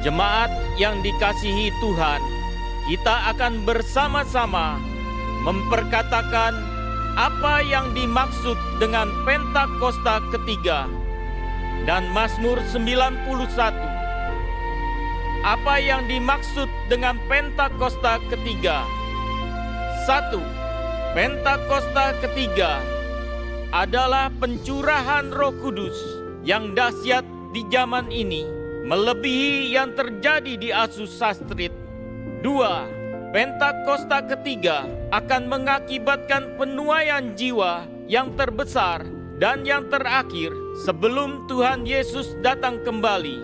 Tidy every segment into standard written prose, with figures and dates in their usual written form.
Jemaat yang dikasihi Tuhan, kita akan bersama-sama memperkatakan apa yang dimaksud dengan Pentakosta ketiga dan Mazmur 91. Apa yang dimaksud dengan Pentakosta ketiga? 1. Pentakosta ketiga adalah pencurahan Roh Kudus yang dahsyat di zaman ini, melebihi yang terjadi di Asus Sastrit. 2. Pentakosta ketiga akan mengakibatkan penuaian jiwa yang terbesar dan yang terakhir sebelum Tuhan Yesus datang kembali.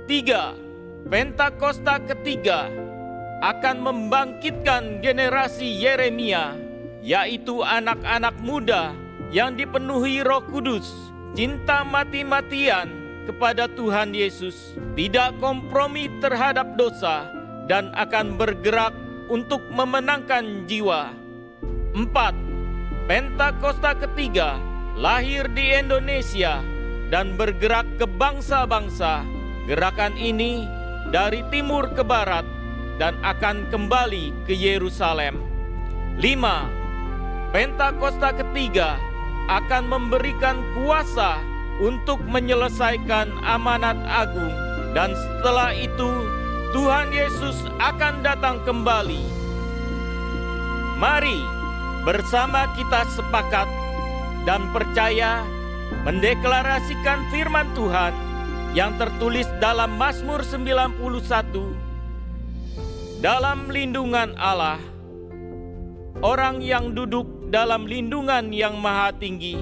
3. Pentakosta ketiga akan membangkitkan generasi Yeremia, yaitu anak-anak muda yang dipenuhi Roh Kudus, cinta mati-matian kepada Tuhan Yesus, tidak kompromi terhadap dosa, dan akan bergerak untuk memenangkan jiwa. 4. Pentakosta ketiga lahir di Indonesia dan bergerak ke bangsa-bangsa. Gerakan ini dari timur ke barat dan akan kembali ke Yerusalem. 5. Pentakosta ketiga akan memberikan kuasa untuk menyelesaikan amanat agung, dan setelah itu Tuhan Yesus akan datang kembali. Mari bersama kita sepakat dan percaya mendeklarasikan firman Tuhan yang tertulis dalam Mazmur 91. Dalam lindungan Allah, orang yang duduk dalam lindungan yang maha tinggi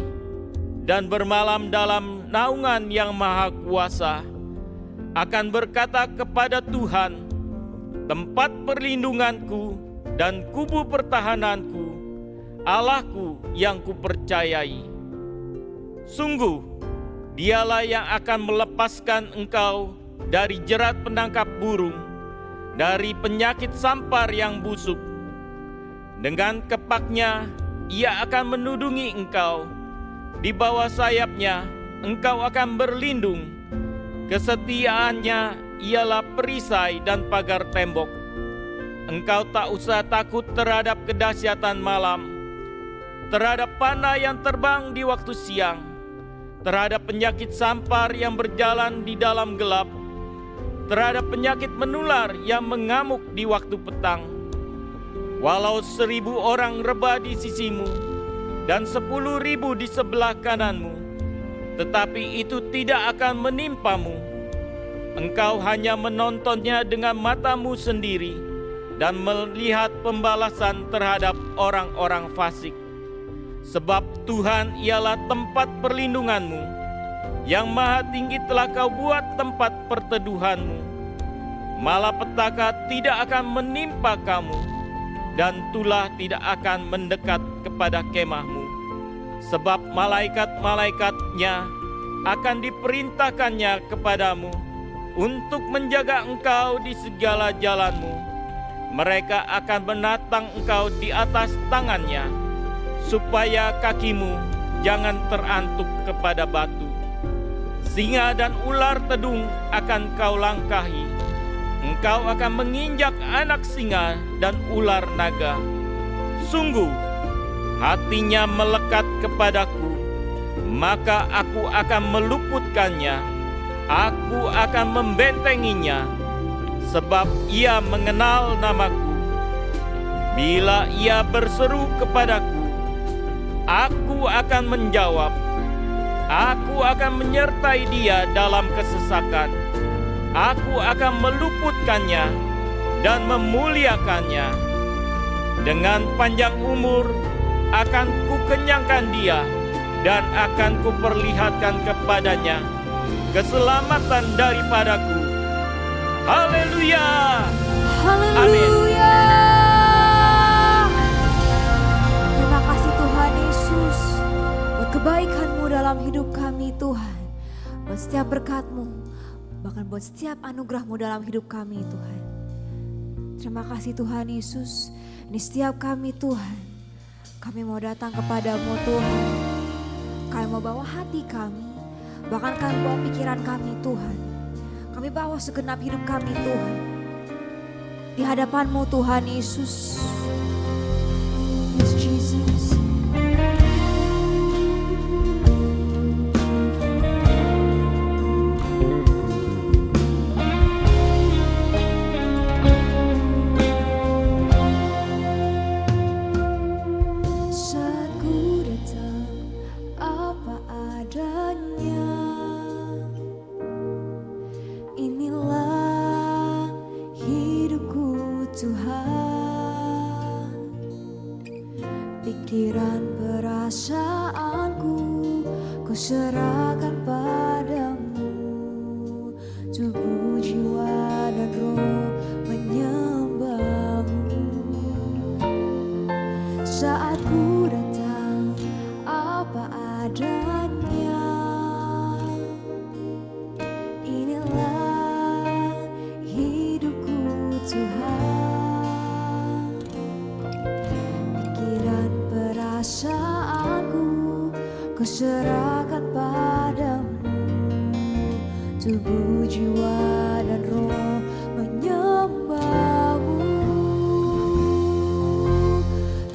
dan bermalam dalam naungan yang maha kuasa akan berkata kepada Tuhan, tempat perlindunganku dan kubu pertahananku, Allahku yang kupercayai. Sungguh, dialah yang akan melepaskan engkau dari jerat penangkap burung, dari penyakit sampar yang busuk. Dengan kepaknya ia akan menudungi engkau, di bawah sayapnya engkau akan berlindung. Kesetiaannya ialah perisai dan pagar tembok. Engkau tak usah takut terhadap kedahsyatan malam, terhadap panah yang terbang di waktu siang, terhadap penyakit sampar yang berjalan di dalam gelap, terhadap penyakit menular yang mengamuk di waktu petang. Walau 1.000 orang rebah di sisimu dan 10.000 di sebelah kananmu, tetapi itu tidak akan menimpamu. Engkau hanya menontonnya dengan matamu sendiri dan melihat pembalasan terhadap orang-orang fasik. Sebab Tuhan ialah tempat perlindunganmu, yang maha tinggi telah kau buat tempat perteduhanmu. Malapetaka tidak akan menimpa kamu, dan tulah tidak akan mendekat kepada kemahmu. Sebab malaikat-malaikatnya akan diperintahkannya kepadamu untuk menjaga engkau di segala jalanmu. Mereka akan menatang engkau di atas tangannya, supaya kakimu jangan terantuk kepada batu. Singa dan ular tedung akan kau langkahi. Engkau akan menginjak anak singa dan ular naga. Sungguh, hatinya melekat kepadaku, maka aku akan meluputkannya. Aku akan membentenginya, sebab ia mengenal namaku. Bila ia berseru kepadaku, aku akan menjawab. Aku akan menyertai dia dalam kesesakan. Aku akan meluputkannya dan memuliakannya. Dengan panjang umur akan kukenyangkan dia, dan akan kuperlihatkan kepadanya keselamatan daripadaku. Haleluya! Haleluya! Terima kasih Tuhan Yesus buat kebaikan-Mu dalam hidup kami Tuhan. Buat setiap berkat-Mu, bahkan buat setiap anugerah-Mu dalam hidup kami Tuhan. Terima kasih Tuhan Yesus. Ini setiap kami Tuhan, kami mau datang kepada-Mu Tuhan. Kami mau bawa hati kami, bahkan kami bawa pikiran kami Tuhan. Kami Kami bawa segenap hidup kami Tuhan di hadapan-Mu Tuhan Yesus. Yes, Jesus. Saat ku datang apa adanya, inilah hidupku Tuhan. Pikiran perasaanku ku serahkan padamu. Tubuh, jiwa, dan roh menyembahmu. Saat ku datang apa adanya, inilah hidupku Tuhan. Pikiran perasaanku ku serahkan padamu. Tubuh, jiwa, dan roh menyembahmu.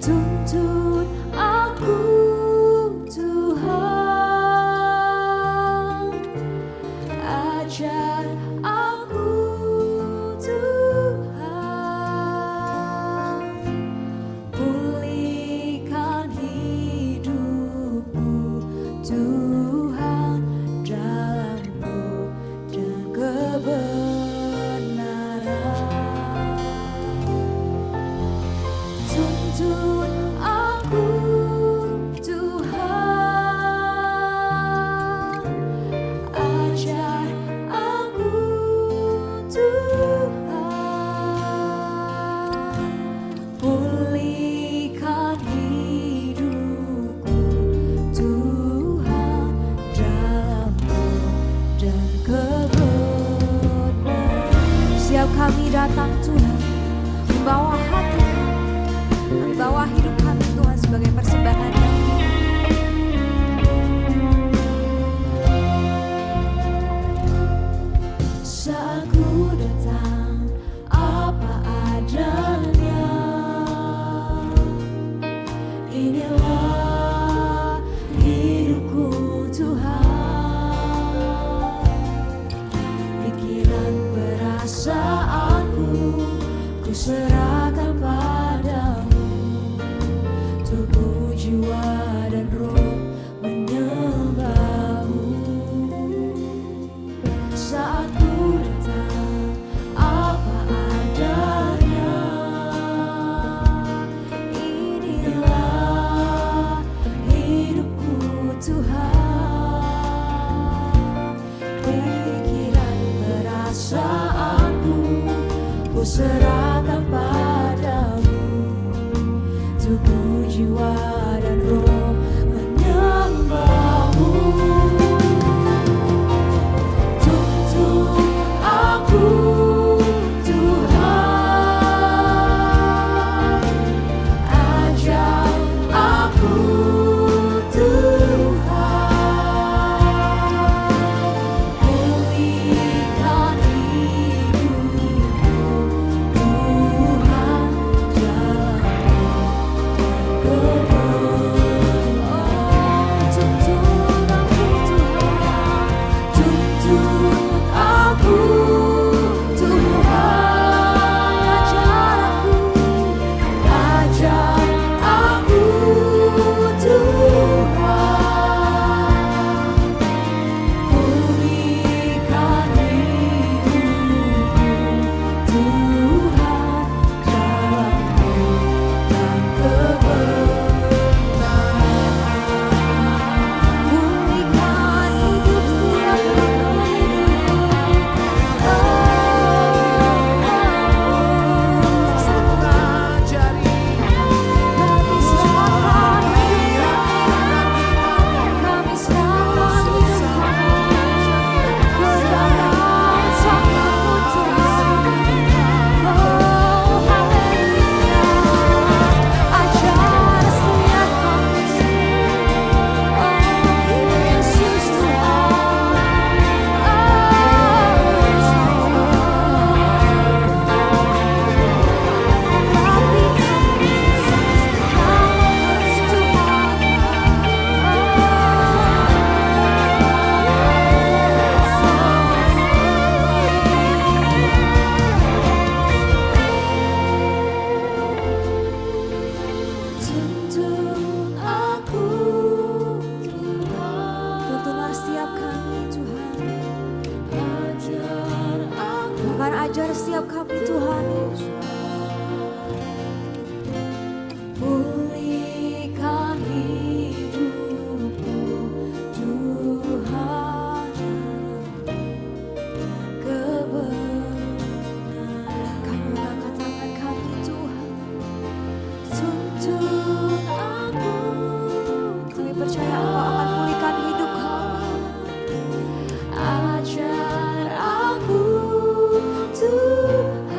Tuntun aku Tuhan, ajar aku Tuhan, pulihkan hidupku Tuhan, dalam roh dan kebenaran. Tuntun aku Tuhan, ajar aku Tuhan, pulihkan hidupku Tuhan, dalam roh dan kebenaran. Setiap kami datang Tuhan, membawa hati kami, bawa hidup kami Tuhan sebagai persembahan yang saat ku datang apa adanya, inilah hidupku Tuhan. Pikiran perasaanku ku serahkan padamu. Tubuh, jiwa, dan roh menyembahmu. Saat ku datang apa adanya, inilah hidupku Tuhan. Pikiran perasaanku ku serahkan padamu. Tubuh, jiwa, dan roh menyembahmu. Tuntun aku Tuhan, ajar aku Tuhan, pulihkan hidupku Tuhan, ajar setiap kami Tuhan Yesus. Pulihkan hidupku Tuhan dalam kebenaran. Kami angkat tangan kami Tuhan, tuntun aku. Kami percaya Engkau akan pulihkan hidup kami. Ajar aku Tuhan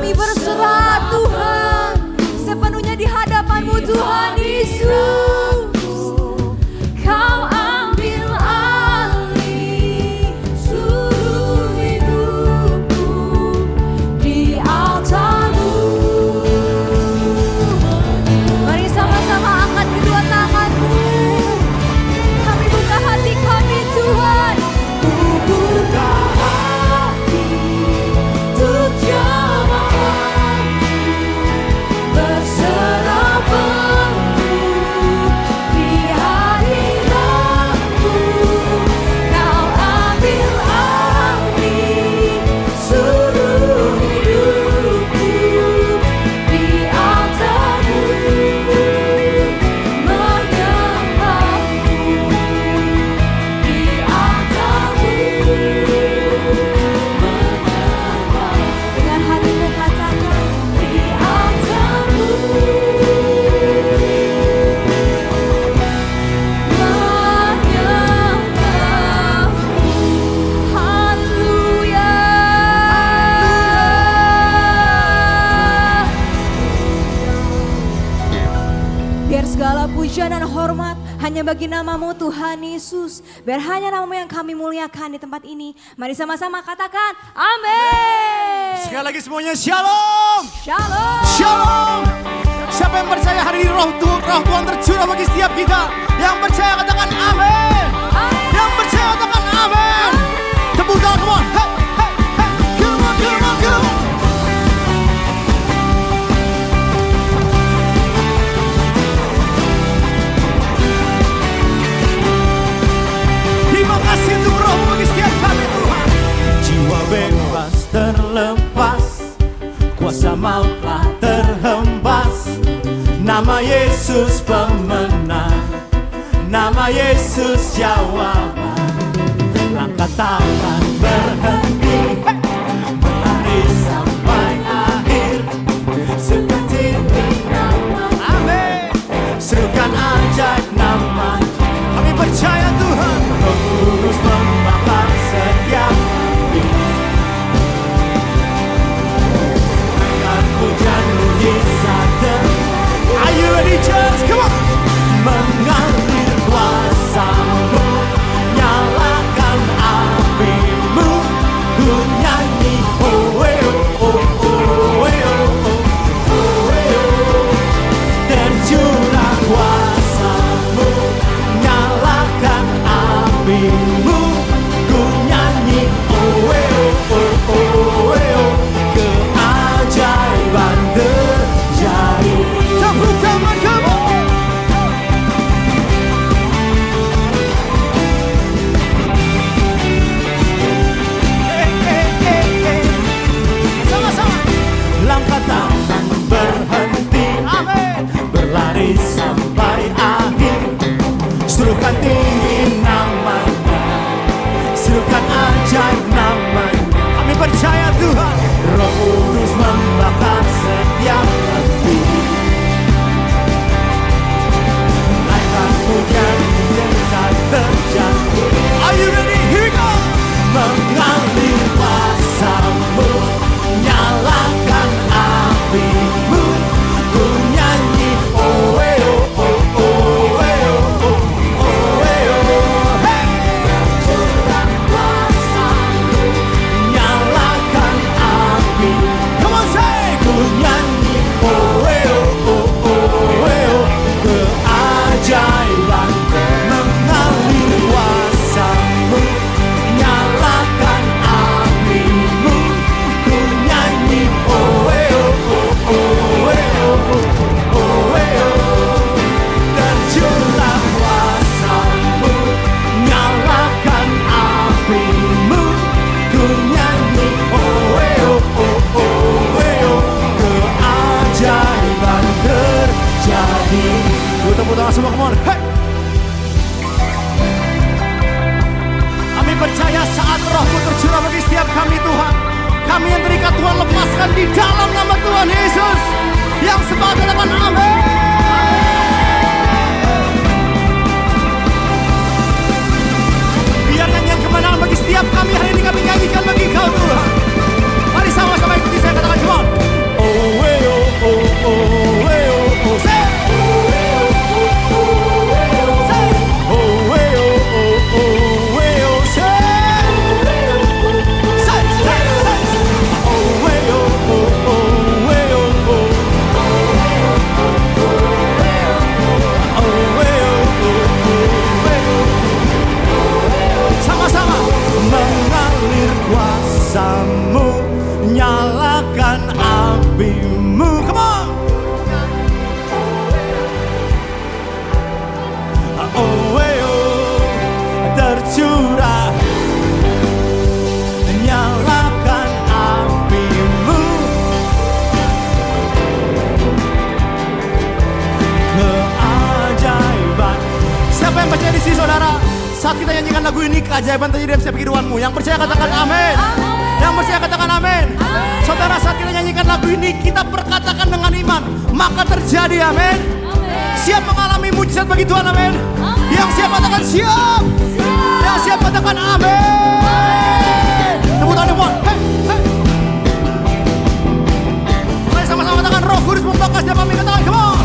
Kami berserah Tuhan, sepenuhnya di hadapan-Mu Tuhan Yesus. Kau ambil alih seluruh hidupku di altar-Mu. Mari sama-sama angkat kedua tangan-Mu. Kami buka hati kami Tuhan. Ku buka hati untuk jemaat-Mu, berserah penuh di hadirat-Mu. Kau ambil alih seluruh hidupku di altar-Mu, menyembah-Mu di altar-Mu, menyembah. Dengan hatimu katakan di altar-Mu, menyembah-Mu. Haleluya. Biar segala pujian dan hormat hanya bagi nama-Mu Tuhan Yesus. Biar hanya nama-Mu yang kami muliakan di tempat ini. Mari sama-sama katakan amin. Sekali lagi semuanya shalom. Shalom. Shalom. Siapa yang percaya hari ini roh Tuhan tercurah bagi setiap kita? Yang percaya katakan amin. Yang percaya katakan amin. Tepuk tangan, come on. Hey, hey, hey. Come on, come on, come on. Terima kasih untuk roh bagi setiap kami Tuhan. Jiwa bebas terlepas, kuasa maut telah terhembas. Nama Yesus pemenang, nama Yesus jawaban. Langkah tangan berhenti, berlari sampai akhir. Seperti nama, amin. Serukan ajaib nama. Kami percaya Tuhan, Roh Kudus membakar setiap hati. Dengan hujan mujizat terjadi. Are you ready, church? Come on. Mengalir kuasa-Mu, nyalakan api-Mu. Ku nyanyi, oh, eh, oh, oh, oh, eh, oh, oh, eh, oh. Tercurah kuasa-Mu, nyalakan api-Mu. Ku nyanyi, oh, eh, oh, oh, oh, eh, oh. Keajaiban terjadi. Tepuk tangan, come on. Sama-sama. Langkah tangan berhenti, amin. Berlari sampai akhir. Serukan tinggi namanya, serukan ajaib namanya. Kami percaya Tuhan, Roh Kudus membakar setiap hati. Naikkan hujan saat terjadi. Are you ready? Here we go. Mengalir kuasa-Mu, nyalakan api-Mu. Ku nyanyi, oh, eh, oh, oh, oh, eh, oh, oh, oh, eh, oh. Hey! Curah kuasa-Mu, nyalakan api. Come on, say. Ku nyanyi, oh, eh, oh, oh, oh, eh, oh. Keajaiban mengalir kuasa-Mu, nyalakan api-Mu. Ku nyanyi, oh, eh, oh, oh, oh, eh, oh, oh, eh, oh. Tercurah kuasa-Mu, nyalakan api-Mu. Ku nyanyi, oh, eh, oh, oh, oh, eh, oh. Keajaiban terjadi. Tepuk tangan semua, come on. Hey! Kami percaya saat roh-Mu tercurah bagi setiap kami Tuhan. Kami yang terikat Tuhan lepaskan di dalam nama Tuhan Yesus. Yang sepakat katakan amin. Biar nyanyian kemenangan bagi setiap kami hari ini kami nyanyikan bagi Kau Tuhan. Mari sama-sama ikuti saya katakan, come on. nyalakan apimu. Come on. Oh, tercurah, nyalakan apimu. Keajaiban. Siapa yang percaya di sini saudara? Saat kita nyanyikan lagu ini, keajaiban terjadi dalam setiap kehidupanmu. Yang percaya katakan amin. Yang percaya katakan amin. Saudara, saat kita nyanyikan lagu ini, kita perkatakan dengan iman, maka terjadi, amin. Siap mengalami mujizat bagi Tuhan, amin. Yang siap katakan siap. Yang siap katakan amin. Tepuk tangan semua. Hey, hey. Mari sama-sama katakan, Roh Kudus membakar setiap kami. Katakan, come on.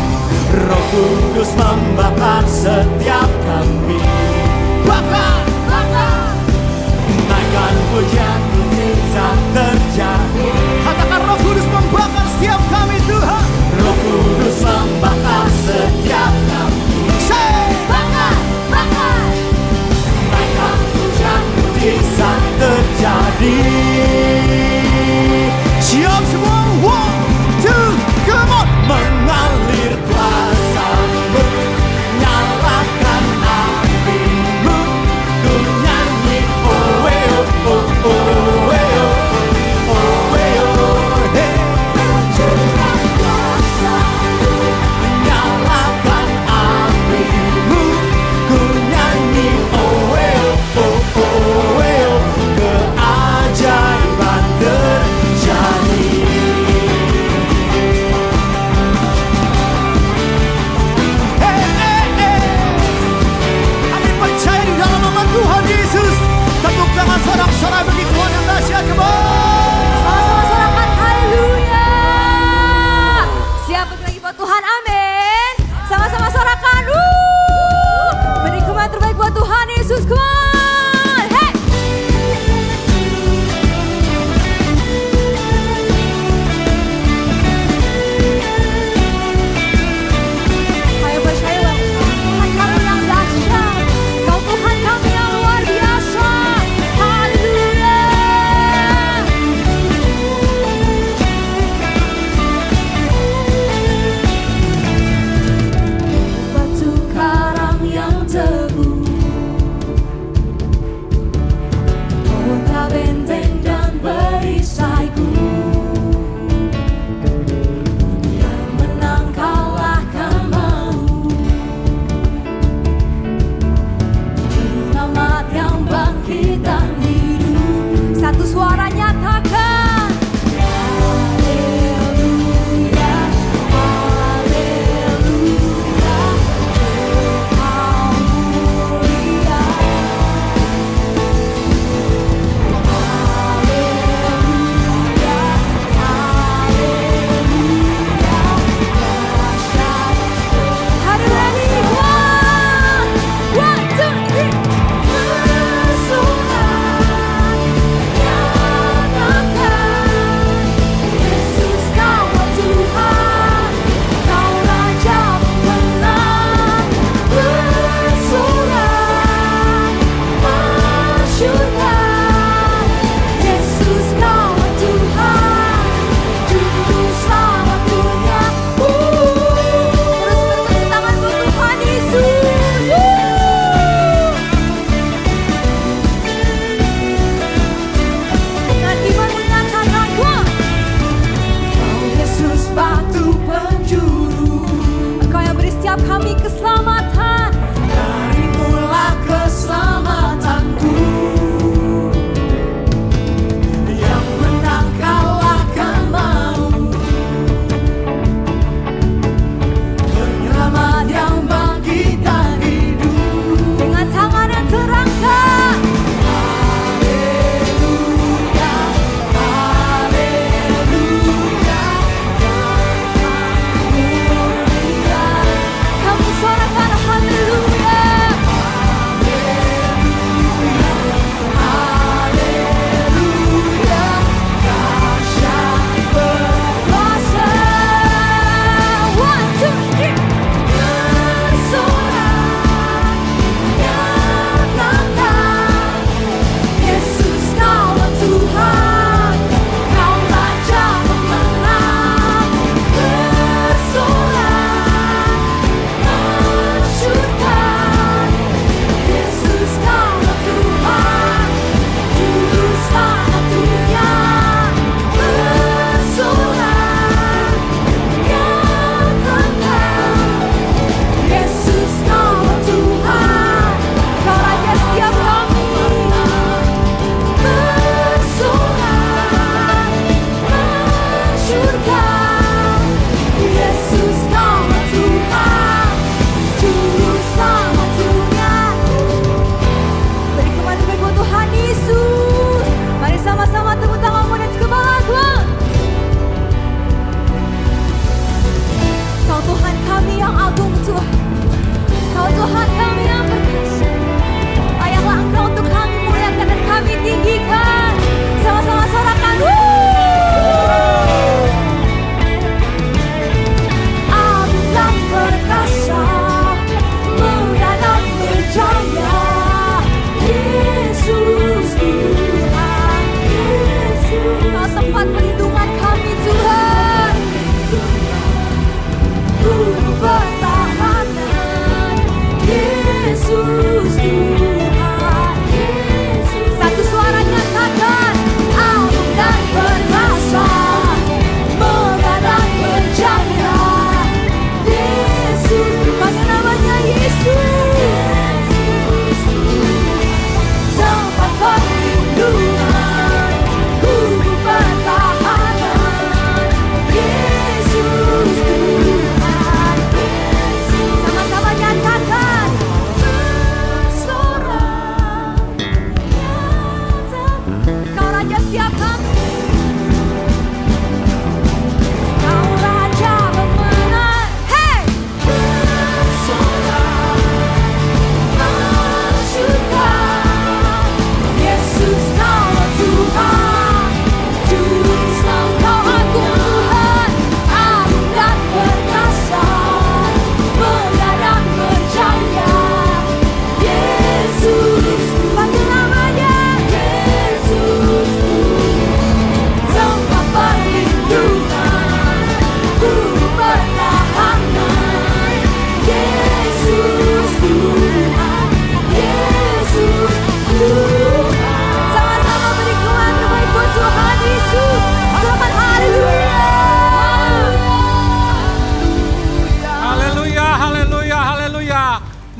Roh Kudus membakar setiap kami. Bakar, bakar. Naikkan pujian, mujizat terjadi. Katakan, Roh Kudus membakar setiap kami, Tuhan. Roh Kudus membakar setiap kami. Say, bakar, bakar. Naikkan pujian, mujizat terjadi. Siap semua, 1, 2, come on. Mengalir kuasa-Mu, nyalakan api.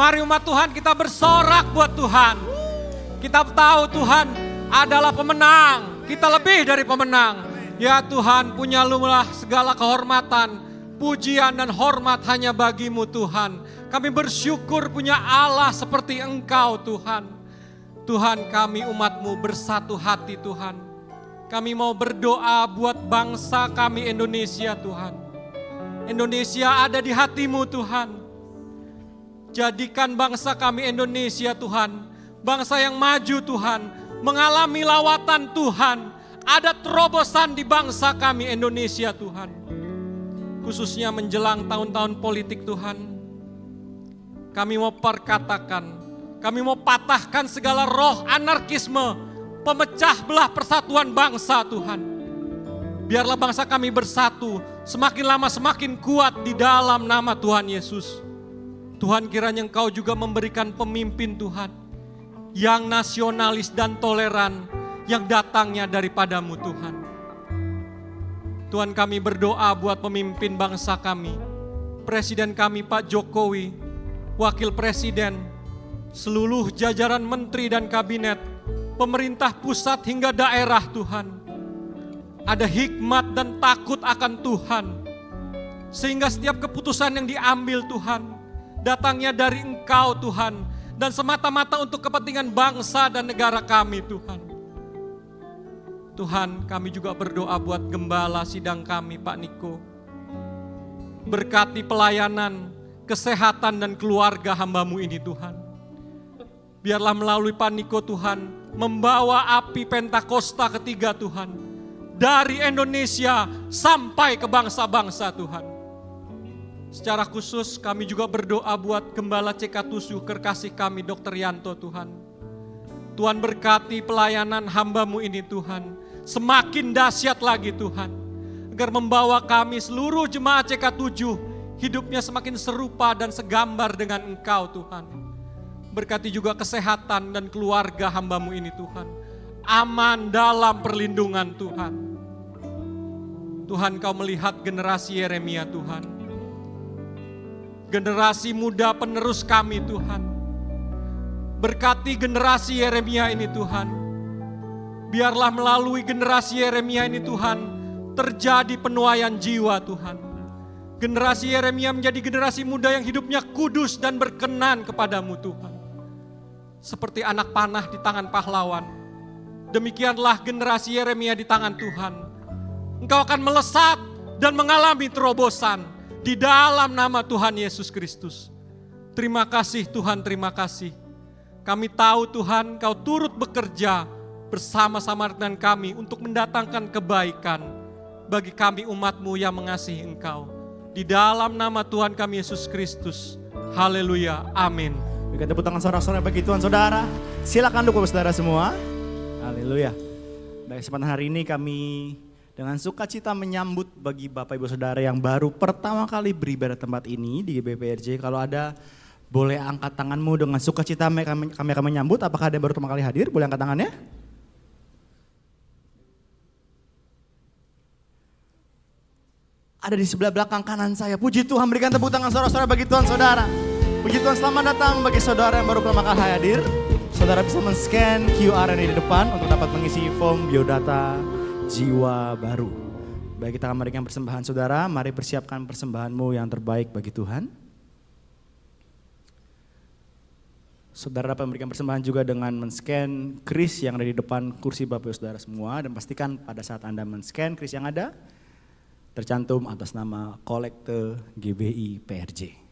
Mari umat Tuhan kita bersorak buat Tuhan. Kita tahu Tuhan adalah pemenang. Kita lebih dari pemenang. Ya Tuhan, punyalah segala kehormatan, pujian dan hormat hanya bagimu Tuhan. Kami bersyukur punya Allah seperti Engkau Tuhan. Tuhan, kami umat-Mu bersatu hati Tuhan. Kami mau berdoa buat bangsa kami Indonesia Tuhan. Indonesia ada di hati-Mu Tuhan. Jadikan bangsa kami Indonesia Tuhan, bangsa yang maju Tuhan, mengalami lawatan Tuhan. Ada terobosan di bangsa kami Indonesia Tuhan. Khususnya menjelang tahun-tahun politik Tuhan. Kami mau perkatakan, kami mau patahkan segala roh anarkisme, pemecah belah persatuan bangsa Tuhan. Biarlah bangsa kami bersatu, semakin lama semakin kuat di dalam nama Tuhan Yesus. Tuhan, kiranya Engkau juga memberikan pemimpin Tuhan, yang nasionalis dan toleran, yang datangnya daripada-Mu Tuhan. Tuhan, kami berdoa buat pemimpin bangsa kami, Presiden kami Pak Jokowi, Wakil Presiden, seluruh jajaran menteri dan kabinet, pemerintah pusat hingga daerah Tuhan. Ada hikmat dan takut akan Tuhan, sehingga setiap keputusan yang diambil Tuhan, datangnya dari Engkau Tuhan, dan semata-mata untuk kepentingan bangsa dan negara kami Tuhan. Tuhan, kami juga berdoa buat gembala sidang kami Pak Niko. Berkati pelayanan, kesehatan dan keluarga hamba-Mu ini Tuhan. Biarlah melalui Pak Niko Tuhan, membawa api Pentakosta ketiga Tuhan. Dari Indonesia sampai ke bangsa-bangsa Tuhan. Secara khusus kami juga berdoa buat Gembala CK Tusuh kekasih kami Dr. Yanto Tuhan. Tuhan berkati pelayanan hamba-Mu ini Tuhan. Semakin dahsyat lagi Tuhan. Agar membawa kami seluruh jemaat CK7 hidupnya semakin serupa dan segambar dengan Engkau Tuhan. Berkati juga kesehatan dan keluarga hamba-Mu ini Tuhan. Aman dalam perlindungan Tuhan. Tuhan, Kau melihat generasi Yeremia Tuhan. Generasi muda penerus kami Tuhan. Berkati generasi Yeremia ini Tuhan. Biarlah melalui generasi Yeremia ini Tuhan, terjadi penuaian jiwa Tuhan. Generasi Yeremia menjadi generasi muda yang hidupnya kudus dan berkenan kepadamu Tuhan. Seperti anak panah di tangan pahlawan, demikianlah generasi Yeremia di tangan Tuhan. Engkau akan melesat dan mengalami terobosan di dalam nama Tuhan Yesus Kristus. Terima kasih Tuhan, terima kasih. Kami tahu Tuhan, Kau turut bekerja bersama-sama dengan kami untuk mendatangkan kebaikan bagi kami umat-Mu yang mengasihi Engkau. Di dalam nama Tuhan kami Yesus Kristus. Haleluya, amin. Berikan tepuk tangan sorak-sorak bagi Tuhan saudara. Silakan dukung saudara semua. Haleluya. Baik, kesempatan hari ini kami dengan sukacita menyambut bagi Bapak Ibu Saudara yang baru pertama kali beribadah tempat ini di GBPRJ. Kalau ada boleh angkat tanganmu dengan sukacita kami akan menyambut. Apakah ada yang baru pertama kali hadir? Boleh angkat tangannya? Ada di sebelah belakang kanan saya. Puji Tuhan, berikan tepuk tangan saudara-saudara bagi Tuhan saudara. Puji Tuhan, selamat datang bagi saudara yang baru pertama kali hadir. Saudara bisa men-scan QR yang di depan untuk dapat mengisi form biodata jiwa baru. Baik, kita akan memberikan persembahan saudara. Mari persiapkan persembahanmu yang terbaik bagi Tuhan. Saudara dapat memberikan persembahan juga dengan men-scan kris yang ada di depan kursi Bapak Saudara semua. Dan pastikan pada saat Anda men-scan kris yang ada, tercantum atas nama Kolekte GBI PRJ.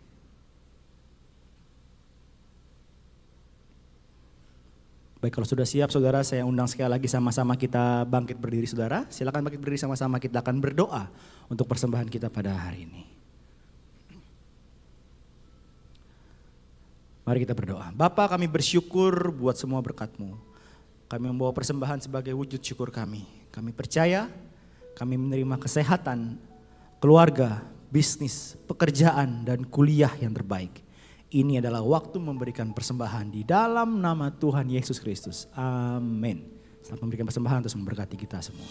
Baik, kalau sudah siap saudara, saya undang sekali lagi sama-sama kita bangkit berdiri saudara. Silakan bangkit berdiri sama-sama, kita akan berdoa untuk persembahan kita pada hari ini. Mari kita berdoa. Bapa, kami bersyukur buat semua berkat-Mu. Kami membawa persembahan sebagai wujud syukur kami. Kami percaya kami menerima kesehatan, keluarga, bisnis, pekerjaan, dan kuliah yang terbaik. Ini adalah waktu memberikan persembahan di dalam nama Tuhan Yesus Kristus. Amin. Selamat memberikan persembahan untuk memberkati kita semua.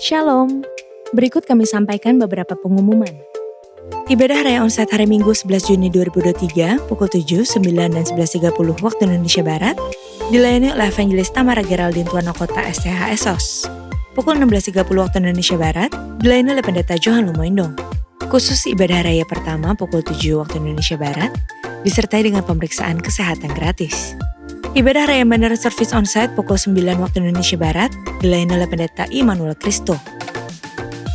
Shalom, Berikut kami sampaikan beberapa pengumuman. Ibadah Raya Onsite hari Minggu 11 Juni 2023 pukul 7, 9, dan 11.30 waktu Indonesia Barat dilayani oleh Evangelis Tamara Geraldine Tuanokota STH Esos. Pukul 16.30 waktu Indonesia Barat dilayani oleh Pendeta Johan Lumoindong. Khusus ibadah raya pertama pukul 7 waktu Indonesia Barat disertai dengan pemeriksaan kesehatan gratis. Ibadah Raya Bandara Service Onsite pukul 9 waktu Indonesia Barat dilayani oleh Pendeta Immanuel Kristo.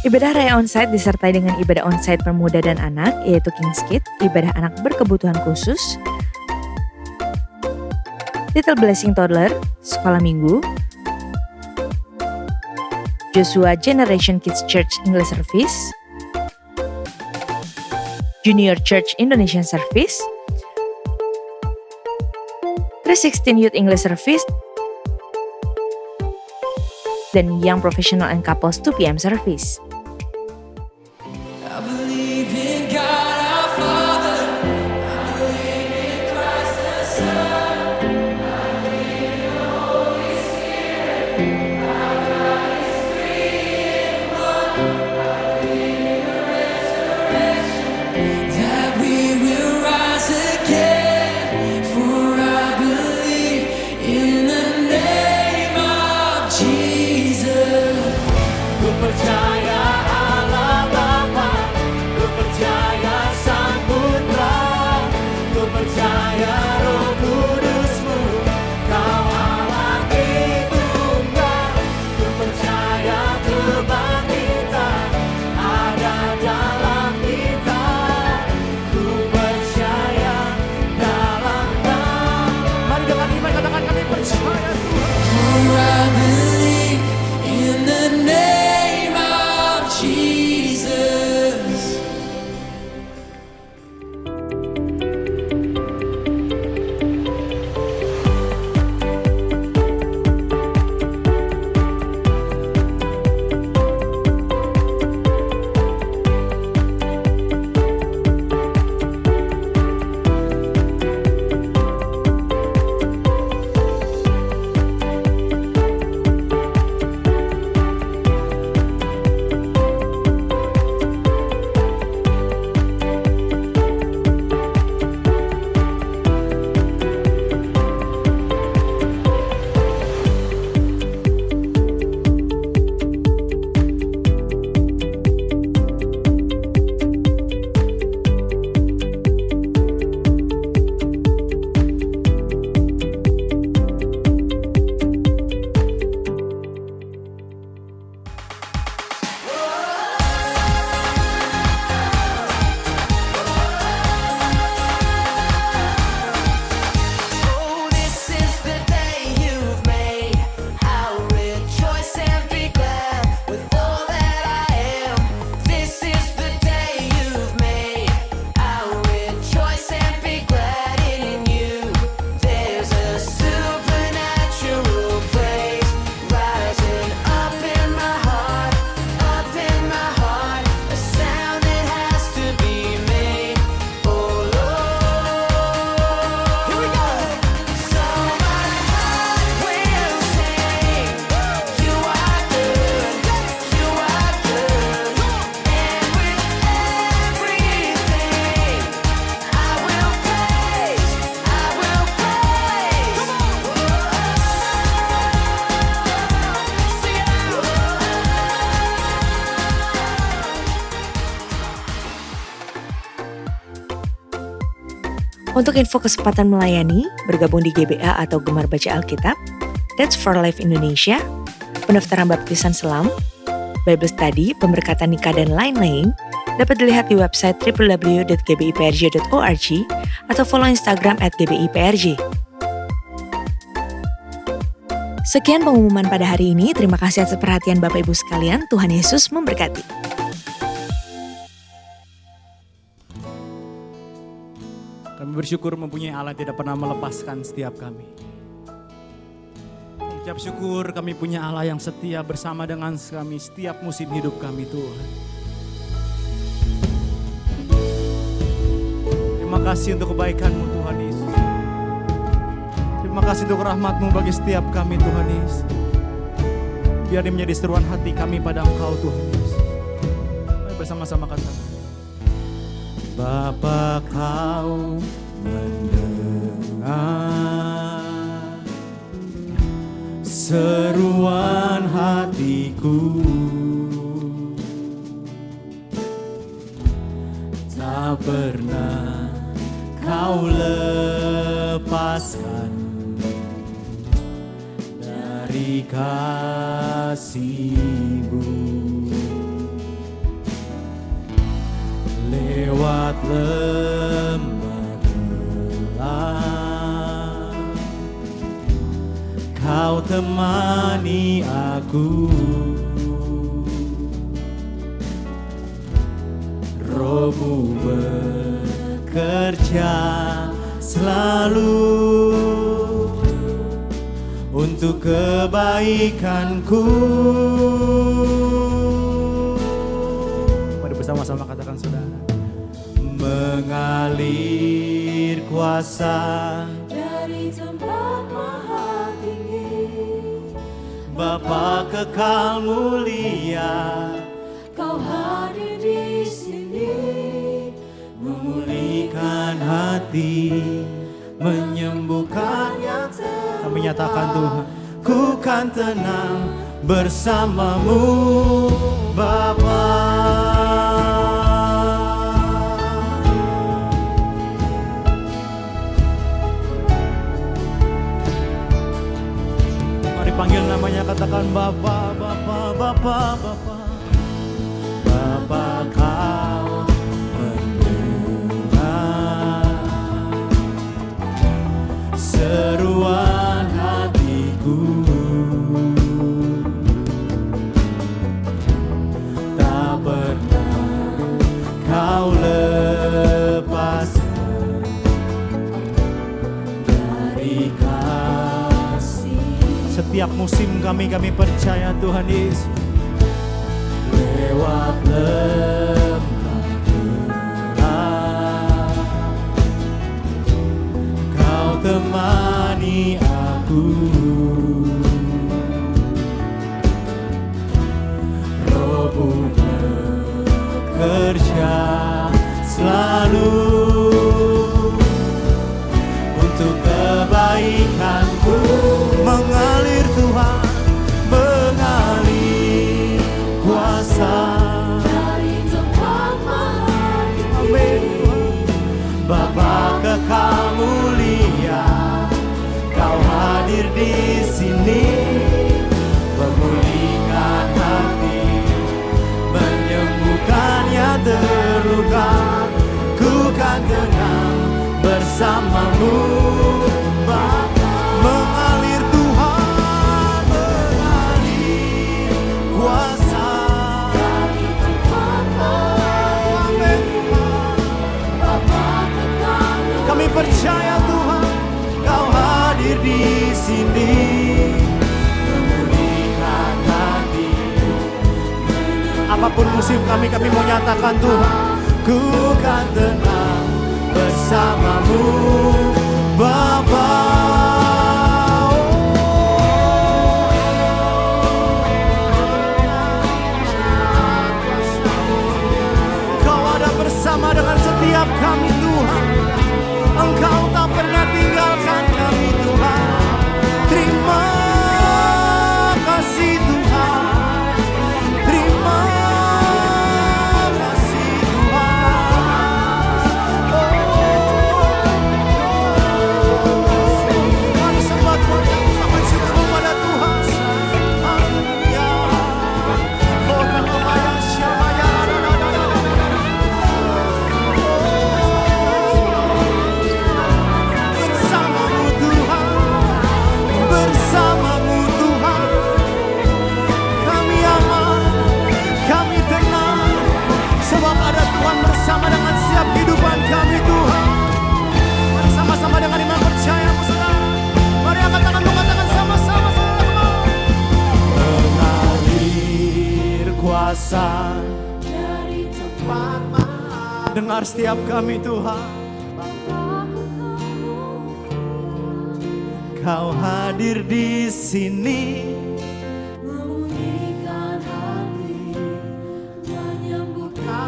Ibadah Raya Onsite disertai dengan ibadah onsite pemuda dan anak, yaitu King's Kids, ibadah anak berkebutuhan khusus, Little Blessing Toddler, Sekolah Minggu, Joshua Generation Kids Church English Service, Junior Church Indonesian Service, 316 Youth English Service, dan Young Professional and Couples 2 PM Service. Untuk info kesempatan melayani, bergabung di GBA atau Gemar Baca Alkitab, That's for Life Indonesia, pendaftaran baptisan selam, Bible Study, pemberkatan nikah, dan lain-lain, dapat dilihat di website www.gbiprj.org atau follow Instagram @gbiprj. Sekian pengumuman pada hari ini. Terima kasih atas perhatian Bapak Ibu sekalian. Tuhan Yesus memberkati. Kami bersyukur mempunyai Allah yang tidak pernah melepaskan setiap kami. Ucap syukur kami punya Allah yang setia bersama dengan kami setiap musim hidup kami, Tuhan. Terima kasih untuk kebaikan-Mu, Tuhan Yesus. Terima kasih untuk rahmat-Mu bagi setiap kami, Tuhan Yesus. Biar ini menjadi seruan hati kami pada Engkau, Tuhan Yesus. bersama-sama katakan. Bapa, Kau mendengar seruan hatiku, tak pernah Kau lepaskan dari kasih-Mu. Lewat lembah gelap, Kau temani aku. Roh-Mu bekerja selalu untuk kebaikanku. Mari bersama-sama katakan saudara. Mengalir kuasa Dari tempat maha tinggi, Bapa kekal mulia, Kau hadir di sini, memulihkan hati, menyembuhkan yang kami nyatakan Tuhan, ku kan tenang bersama-Mu Bapa. Mari panggil namanya, katakan Bapa, Bapa, Bapa, Bapa. Bapa, Kau mendengar seruan hatiku, tak pernah Kau lepaskan dari kasih. Setiap musim kami percaya Tuhan Yesus. Lewat lembah gelap, Kau temani aku. Roh-Mu bekerja selalu untuk kebaikanku. Mengalir Tuhan, mengalir kuasa dari tempat maha tinggi. Bapa kekal mulia, Kau hadir di sini, memulihkan hati, menyembuhkan yang terluka. Ku kan tenang bersama-Mu Bapa. Mengalir Tuhan, mengalir kuasa Dari tempat maha tinggi, Bapa kekal mulia. Kami percaya Tuhan, Kau hadir di sini, memulihkan hati. Apapun musim kami mau nyatakan Tuhan, ku kan tenang bersama-Mu Bapa. Kau ada bersama dengan setiap kami Tuhan. Engkau tak pernah tinggalkan kami Tuhan. Terima kasih Tuhan. Terima kasih Tuhan. Mari sembah Tuhan, sama syukur kepada Tuhan. Haleluya. Oh, Rabbaya Syamaya. Bersama-Mu Tuhan, bersama-Mu Tuhan, kami aman, kami tenang, sebab ada Tuhan bersama dengan setiap kehidupan kami Tuhan. Mari sama-sama dengan iman percaya saudara. Mari angkat tangan, katakan sama-sama saudara. Mengalir kuasa Dari tempat maha dengar setiap kami Tuhan. Kau hadir di sini, memulihkan hati, menyembuhkan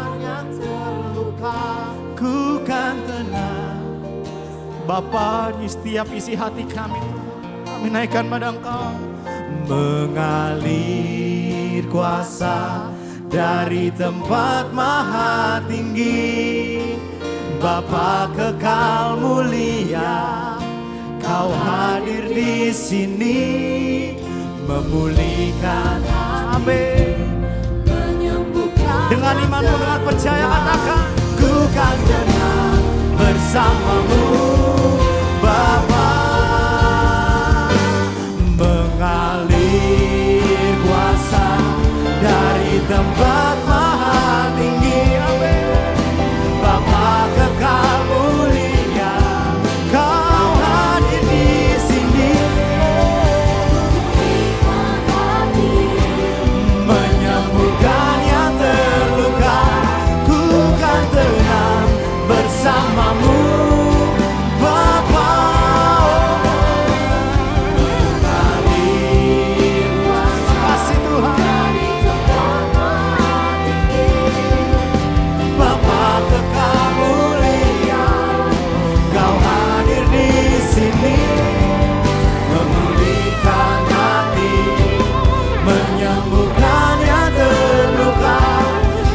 Bapa, di setiap isi hati kami, kami naikkan pada Engkau. Mengalir kuasa dari tempat maha tinggi, Bapa kekal mulia, Kau hadir di sini, memulihkan, amin. Dengan imanmu, dengan percaya katakan, ku kan tenang bersamamu, Bapa. Mengalir kuasa dari tempat maha tinggi, amin. Bapa kekal mulia, Kau hadir di sini, menyembuhkan yang terluka. Ku kan tenang bersamamu, Bapa. Kasih Tuhan, Bapa kekal mulia, Kau hadir di sini, memulihkan hati, menyembuhkan yang terluka.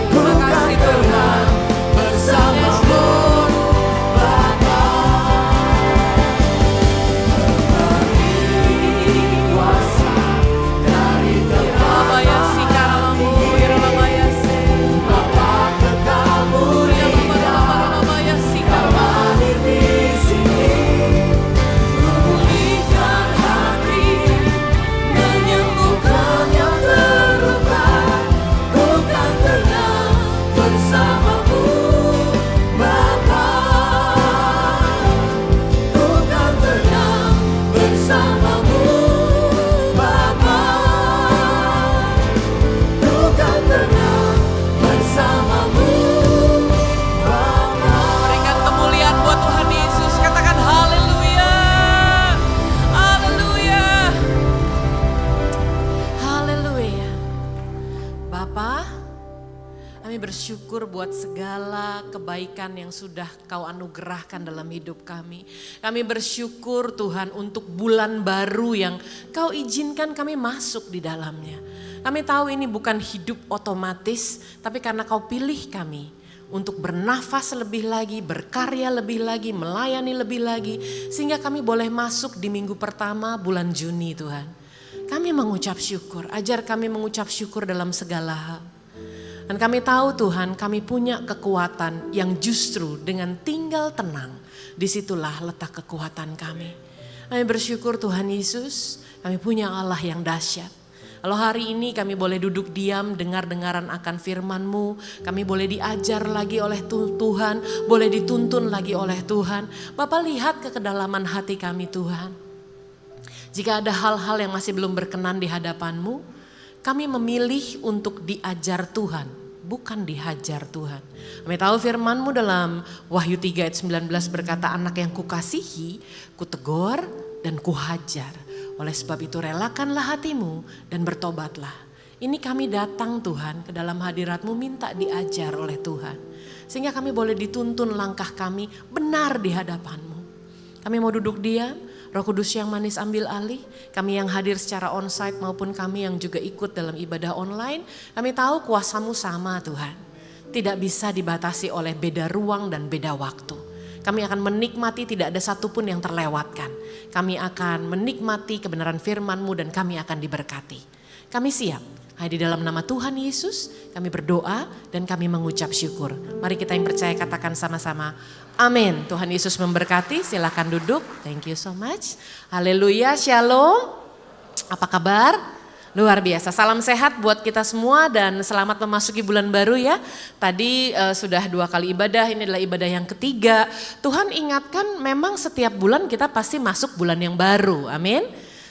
Ku kan tenang bersamamu, Bapa. Mengalir kuasa dari tempat tinggi, Bapa kekal mulia, Kau hadir di sini, memulihkan hati, menyembuhkan yang terluka. Ku kan tenang bersamamu, Bapa. Ku kan tenang bersamamu, Bapa. Ku kan tenang bersamamu, Bapa. Berikan kemuliaan buat Tuhan Yesus. Katakan haleluya. Haleluya. Haleluya. Bapa, kami bersyukur buat segala kebaikan yang sudah Kau anugerahkan dalam hidup kami. Kami bersyukur Tuhan untuk bulan baru yang Kau izinkan kami masuk di dalamnya. Kami tahu ini bukan hidup otomatis, tapi karena Kau pilih kami untuk bernafas lebih lagi, berkarya lebih lagi, melayani lebih lagi. Sehingga kami boleh masuk di minggu pertama bulan Juni Tuhan. Kami mengucap syukur, ajar kami mengucap syukur dalam segala hal. Dan kami tahu Tuhan, kami punya kekuatan yang justru dengan tinggal tenang, disitulah letak kekuatan kami. Kami bersyukur Tuhan Yesus, kami punya Allah yang dahsyat. Kalau hari ini kami boleh duduk diam, dengar-dengaran akan firman-Mu, kami boleh diajar lagi oleh Tuhan, boleh dituntun lagi oleh Tuhan. Bapak lihat ke kedalaman hati kami Tuhan. Jika ada hal-hal yang masih belum berkenan di hadapan-Mu, kami memilih untuk diajar Tuhan, bukan dihajar Tuhan. Kami tahu firman-Mu dalam Wahyu 3 ayat 19 berkata, anak yang kukasihi, kutegur dan kuhajar. Oleh sebab itu relakanlah hatimu dan bertobatlah. Ini kami datang Tuhan ke dalam hadirat-Mu minta diajar oleh Tuhan. Sehingga kami boleh dituntun langkah kami benar di hadapan-Mu. Kami mau duduk diam, Roh Kudus yang manis ambil alih. Kami yang hadir secara onsite maupun kami yang juga ikut dalam ibadah online. Kami tahu kuasa-Mu sama Tuhan. Tidak bisa dibatasi oleh beda ruang dan beda waktu. Kami akan menikmati, tidak ada satupun yang terlewatkan. Kami akan menikmati kebenaran firman-Mu dan kami akan diberkati. Kami siap. Di dalam nama Tuhan Yesus kami berdoa dan kami mengucap syukur. Mari kita yang percaya katakan sama-sama. Amin. Tuhan Yesus memberkati. Silakan duduk. Thank you so much. Haleluya. Shalom. Apa kabar? Luar biasa, salam sehat buat kita semua dan selamat memasuki bulan baru ya. Tadi sudah 2 kali ibadah, ini adalah ibadah yang ketiga. Tuhan ingatkan memang setiap bulan kita pasti masuk bulan yang baru, amin.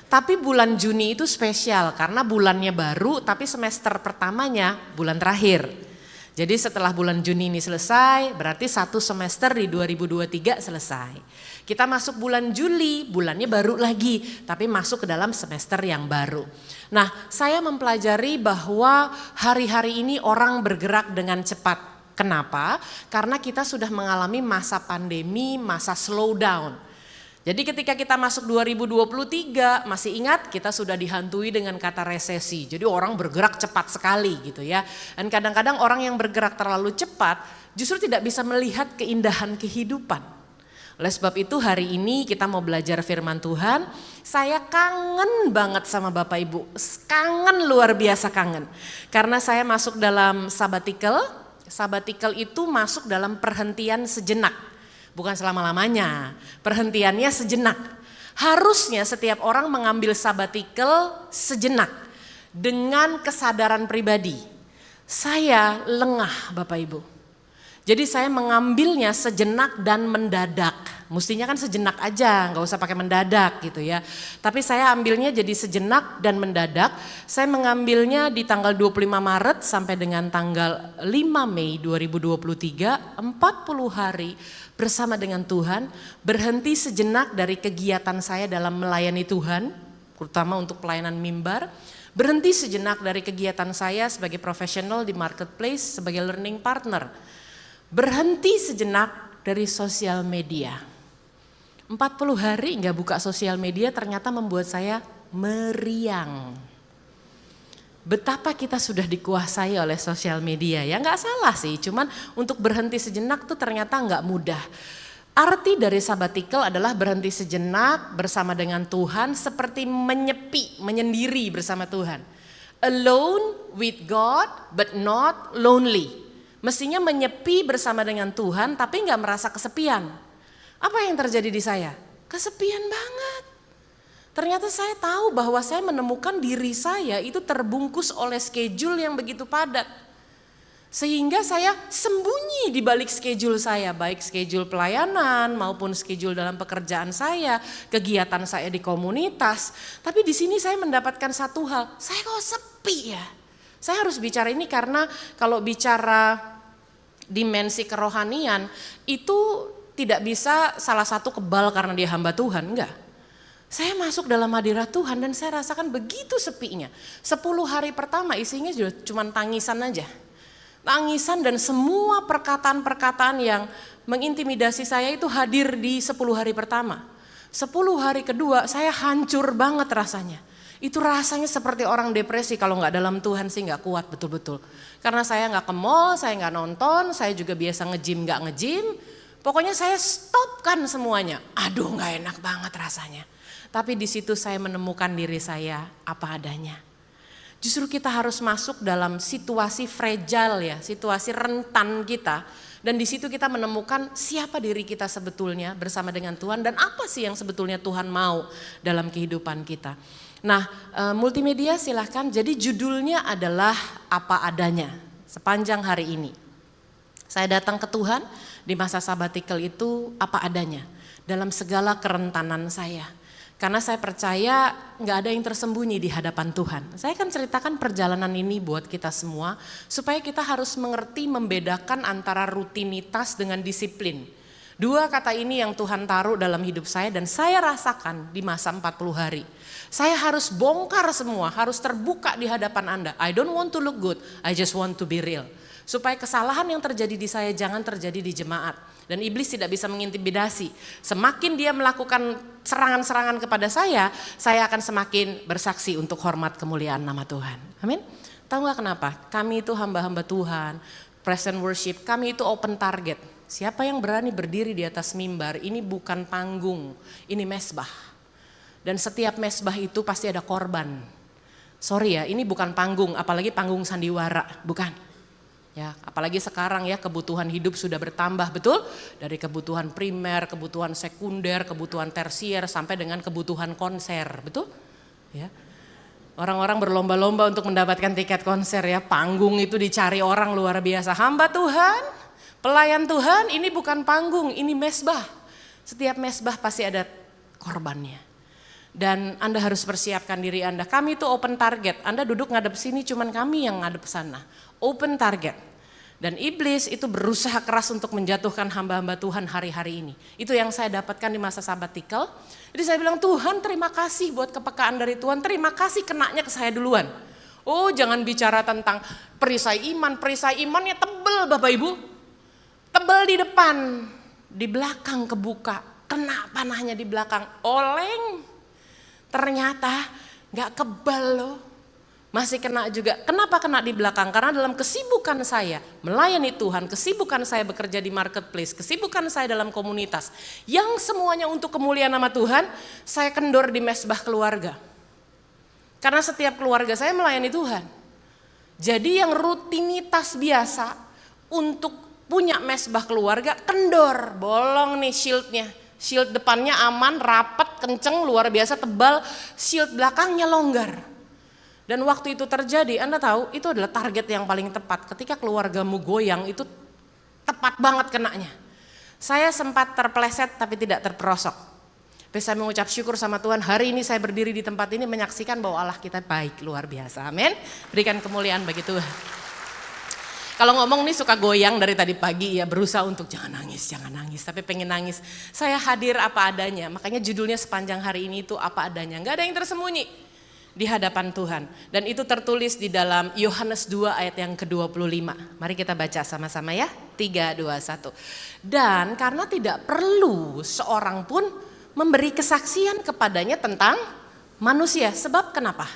Tapi bulan Juni itu spesial karena bulannya baru tapi semester pertamanya bulan terakhir. Jadi setelah bulan Juni ini selesai berarti 1 semester di 2023 selesai. Kita masuk bulan Juli, bulannya baru lagi, tapi masuk ke dalam semester yang baru. Nah, saya mempelajari bahwa hari-hari ini orang bergerak dengan cepat. Kenapa? Karena kita sudah mengalami masa pandemi, masa slowdown. Jadi ketika kita masuk 2023, masih ingat kita sudah dihantui dengan kata resesi. Jadi orang bergerak cepat sekali gitu ya. Dan kadang-kadang orang yang bergerak terlalu cepat justru tidak bisa melihat keindahan kehidupan. Oleh sebab itu hari ini kita mau belajar firman Tuhan. Saya kangen banget sama Bapak Ibu, kangen luar biasa kangen. Karena saya masuk dalam sabbatical itu masuk dalam perhentian sejenak. Bukan selama-lamanya, perhentiannya sejenak. Harusnya setiap orang mengambil sabbatical sejenak dengan kesadaran pribadi. Saya lengah Bapak Ibu. Jadi saya mengambilnya sejenak dan mendadak. Mestinya kan sejenak aja, nggak usah pakai mendadak gitu ya. Tapi saya ambilnya jadi sejenak dan mendadak. Saya mengambilnya di tanggal 25 Maret sampai dengan tanggal 5 Mei 2023, 40 hari bersama dengan Tuhan, berhenti sejenak dari kegiatan saya dalam melayani Tuhan, terutama untuk pelayanan mimbar. Berhenti sejenak dari kegiatan saya sebagai profesional di marketplace, sebagai learning partner. Berhenti sejenak dari sosial media. 40 hari nggak buka sosial media ternyata membuat saya meriang. Betapa kita sudah dikuasai oleh sosial media ya, nggak salah sih, cuman untuk berhenti sejenak tuh ternyata nggak mudah. Arti dari sabbatical adalah berhenti sejenak bersama dengan Tuhan seperti menyepi, menyendiri bersama Tuhan. Alone with God but not lonely. Mestinya menyepi bersama dengan Tuhan tapi nggak merasa kesepian. Apa yang terjadi di saya? Kesepian banget. Ternyata saya tahu bahwa saya menemukan diri saya itu terbungkus oleh schedule yang begitu padat. Sehingga saya sembunyi di balik schedule saya, baik schedule pelayanan maupun schedule dalam pekerjaan saya, kegiatan saya di komunitas. Tapi di sini saya mendapatkan satu hal, saya kok sepi ya. Saya harus bicara ini karena kalau bicara dimensi kerohanian itu tidak bisa salah satu kebal karena dia hamba Tuhan, enggak. Saya masuk dalam hadirat Tuhan dan saya rasakan begitu sepinya. 10 hari pertama isinya sudah cuma tangisan aja. Tangisan dan semua perkataan-perkataan yang mengintimidasi saya itu hadir di 10 hari pertama. 10 hari kedua saya hancur banget rasanya. Itu rasanya seperti orang depresi, kalau nggak dalam Tuhan sih nggak kuat betul-betul. Karena saya nggak ke mall, saya nggak nonton, saya juga biasa nge-gym nggak nge-gym. Pokoknya saya stopkan semuanya. Aduh nggak enak banget rasanya. Tapi di situ saya menemukan diri saya apa adanya. Justru kita harus masuk dalam situasi fragile ya, situasi rentan kita. Dan di situ kita menemukan siapa diri kita sebetulnya bersama dengan Tuhan dan apa sih yang sebetulnya Tuhan mau dalam kehidupan kita. Nah, multimedia silahkan, jadi judulnya adalah apa adanya sepanjang hari ini. Saya datang ke Tuhan di masa sabbatical itu apa adanya dalam segala kerentanan saya. Karena saya percaya nggak ada yang tersembunyi di hadapan Tuhan. Saya akan ceritakan perjalanan ini buat kita semua supaya kita harus mengerti membedakan antara rutinitas dengan disiplin. Dua kata ini yang Tuhan taruh dalam hidup saya dan saya rasakan di masa 40 hari. Saya harus bongkar semua, harus terbuka di hadapan Anda. I don't want to look good, I just want to be real. Supaya kesalahan yang terjadi di saya jangan terjadi di jemaat. Dan iblis tidak bisa mengintimidasi. Semakin dia melakukan serangan-serangan kepada saya akan semakin bersaksi untuk hormat kemuliaan nama Tuhan. Amin. Tahu gak kenapa? Kami itu hamba-hamba Tuhan, present worship, kami itu open target. Siapa yang berani berdiri di atas mimbar, ini bukan panggung, ini mesbah. Dan setiap mesbah itu pasti ada korban. Sorry ya, ini bukan panggung, apalagi panggung sandiwara, bukan. Ya, apalagi sekarang ya kebutuhan hidup sudah bertambah, betul? Dari kebutuhan primer, kebutuhan sekunder, kebutuhan tersier sampai dengan kebutuhan konser, betul? Ya. Orang-orang berlomba-lomba untuk mendapatkan tiket konser ya, panggung itu dicari orang luar biasa. Hamba Tuhan, pelayan Tuhan, ini bukan panggung, ini mesbah. Setiap mesbah pasti ada korbannya. Dan Anda harus persiapkan diri Anda. Kami itu open target. Anda duduk ngadep sini, cuman kami yang ngadep sana. Open target. Dan iblis itu berusaha keras untuk menjatuhkan hamba-hamba Tuhan hari-hari ini. Itu yang saya dapatkan di masa sabbatical. Jadi saya bilang, Tuhan terima kasih buat kepekaan dari Tuhan. Terima kasih kenanya ke saya duluan. Oh jangan bicara tentang perisai imannya tebel Bapak Ibu. Tebel di depan, di belakang kebuka. kena panahnya di belakang, oleng. Ternyata gak kebal loh, masih kena juga. Kenapa kena di belakang? Karena dalam kesibukan saya melayani Tuhan, kesibukan saya bekerja di marketplace, kesibukan saya dalam komunitas, yang semuanya untuk kemuliaan nama Tuhan, saya kendor di mesbah keluarga. Karena setiap keluarga saya melayani Tuhan. Jadi yang rutinitas biasa untuk punya mesbah keluarga, kendor, bolong nih shieldnya. Shield depannya aman, rapat, kenceng, luar biasa tebal, shield belakangnya longgar. Dan waktu itu terjadi, Anda tahu itu adalah target yang paling tepat. Ketika keluargamu goyang itu tepat banget kenanya. Saya sempat terpeleset tapi tidak terperosok. Tapi saya mengucap syukur sama Tuhan, hari ini saya berdiri di tempat ini menyaksikan bahwa Allah kita baik, luar biasa. Amin. Berikan kemuliaan bagi Tuhan. Kalau ngomong nih suka goyang dari tadi pagi ya, berusaha untuk jangan nangis, tapi pengen nangis. Saya hadir apa adanya, makanya judulnya sepanjang hari ini itu apa adanya. Gak ada yang tersembunyi di hadapan Tuhan. Dan itu tertulis di dalam Yohanes 2 ayat yang ke-25. Mari kita baca sama-sama ya, 3, 2, 1. Dan karena tidak perlu seorang pun memberi kesaksian kepadanya tentang manusia. Sebab kenapa?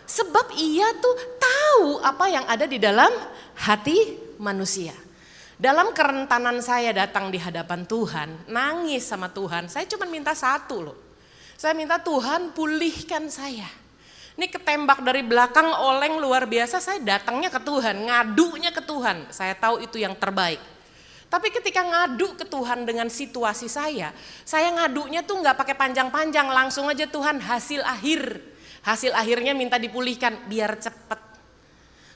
Sebab ia tuh tahu apa yang ada di dalam hati manusia. Dalam kerentanan saya datang di hadapan Tuhan, nangis sama Tuhan, saya cuma minta satu loh. Saya minta Tuhan pulihkan saya. Ini ketembak dari belakang oleng luar biasa, saya datangnya ke Tuhan, ngadunya ke Tuhan. Saya tahu itu yang terbaik. Tapi ketika ngadu ke Tuhan dengan situasi saya ngadunya tuh gak pakai panjang-panjang, langsung aja Tuhan hasil akhir. Hasil akhirnya minta dipulihkan biar cepet.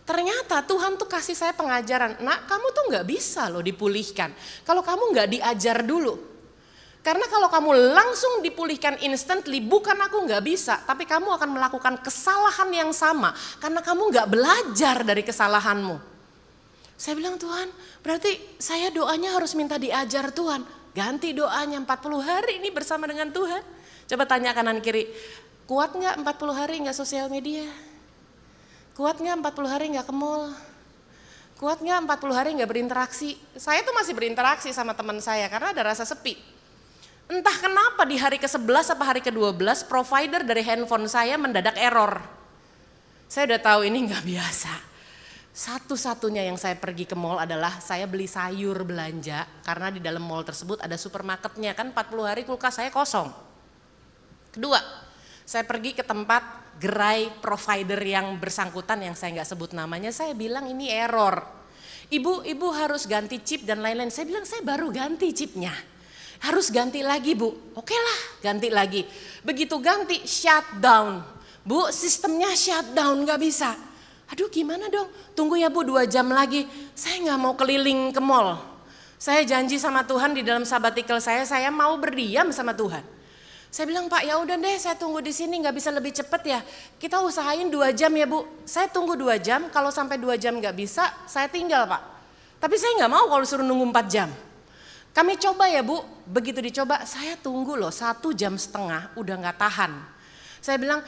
Ternyata Tuhan tuh kasih saya pengajaran, nak kamu tuh gak bisa loh dipulihkan kalau kamu gak diajar dulu. Karena kalau kamu langsung dipulihkan instantly, bukan aku gak bisa, tapi kamu akan melakukan kesalahan yang sama karena kamu gak belajar dari kesalahanmu. Saya bilang Tuhan, berarti saya doanya harus minta diajar Tuhan. Ganti doanya 40 hari ini bersama dengan Tuhan. Coba tanya kanan kiri, kuat gak 40 hari gak sosial media? Kuat gak 40 hari gak ke mall? Kuat gak 40 hari gak berinteraksi? Saya tuh masih berinteraksi sama teman saya karena ada rasa sepi. Entah kenapa di hari ke-11 apa hari ke-12 provider dari handphone saya mendadak error. Saya udah tahu ini gak biasa. Satu-satunya yang saya pergi ke mall adalah saya beli sayur belanja. Karena di dalam mall tersebut ada supermarketnya, kan 40 hari kulkas saya kosong. Kedua, saya pergi ke tempat gerai provider yang bersangkutan yang saya nggak sebut namanya, saya bilang ini error. Ibu harus ganti chip dan lain-lain. Saya bilang saya baru ganti chipnya. Harus ganti lagi Bu. Oke lah ganti lagi. Begitu ganti shutdown. Bu sistemnya shutdown nggak bisa. Aduh gimana dong? Tunggu ya Bu 2 jam lagi. Saya nggak mau keliling ke mall. Saya janji sama Tuhan di dalam sabbatical saya mau berdiam sama Tuhan. Saya bilang Pak ya udah deh saya tunggu di sini nggak bisa lebih cepat ya. Kita usahain 2 jam ya Bu. Saya tunggu 2 jam, kalau sampai 2 jam nggak bisa saya tinggal Pak. Tapi saya nggak mau kalau suruh nunggu 4 jam. Kami coba ya Bu, begitu dicoba saya tunggu loh 1,5 jam udah nggak tahan. Saya bilang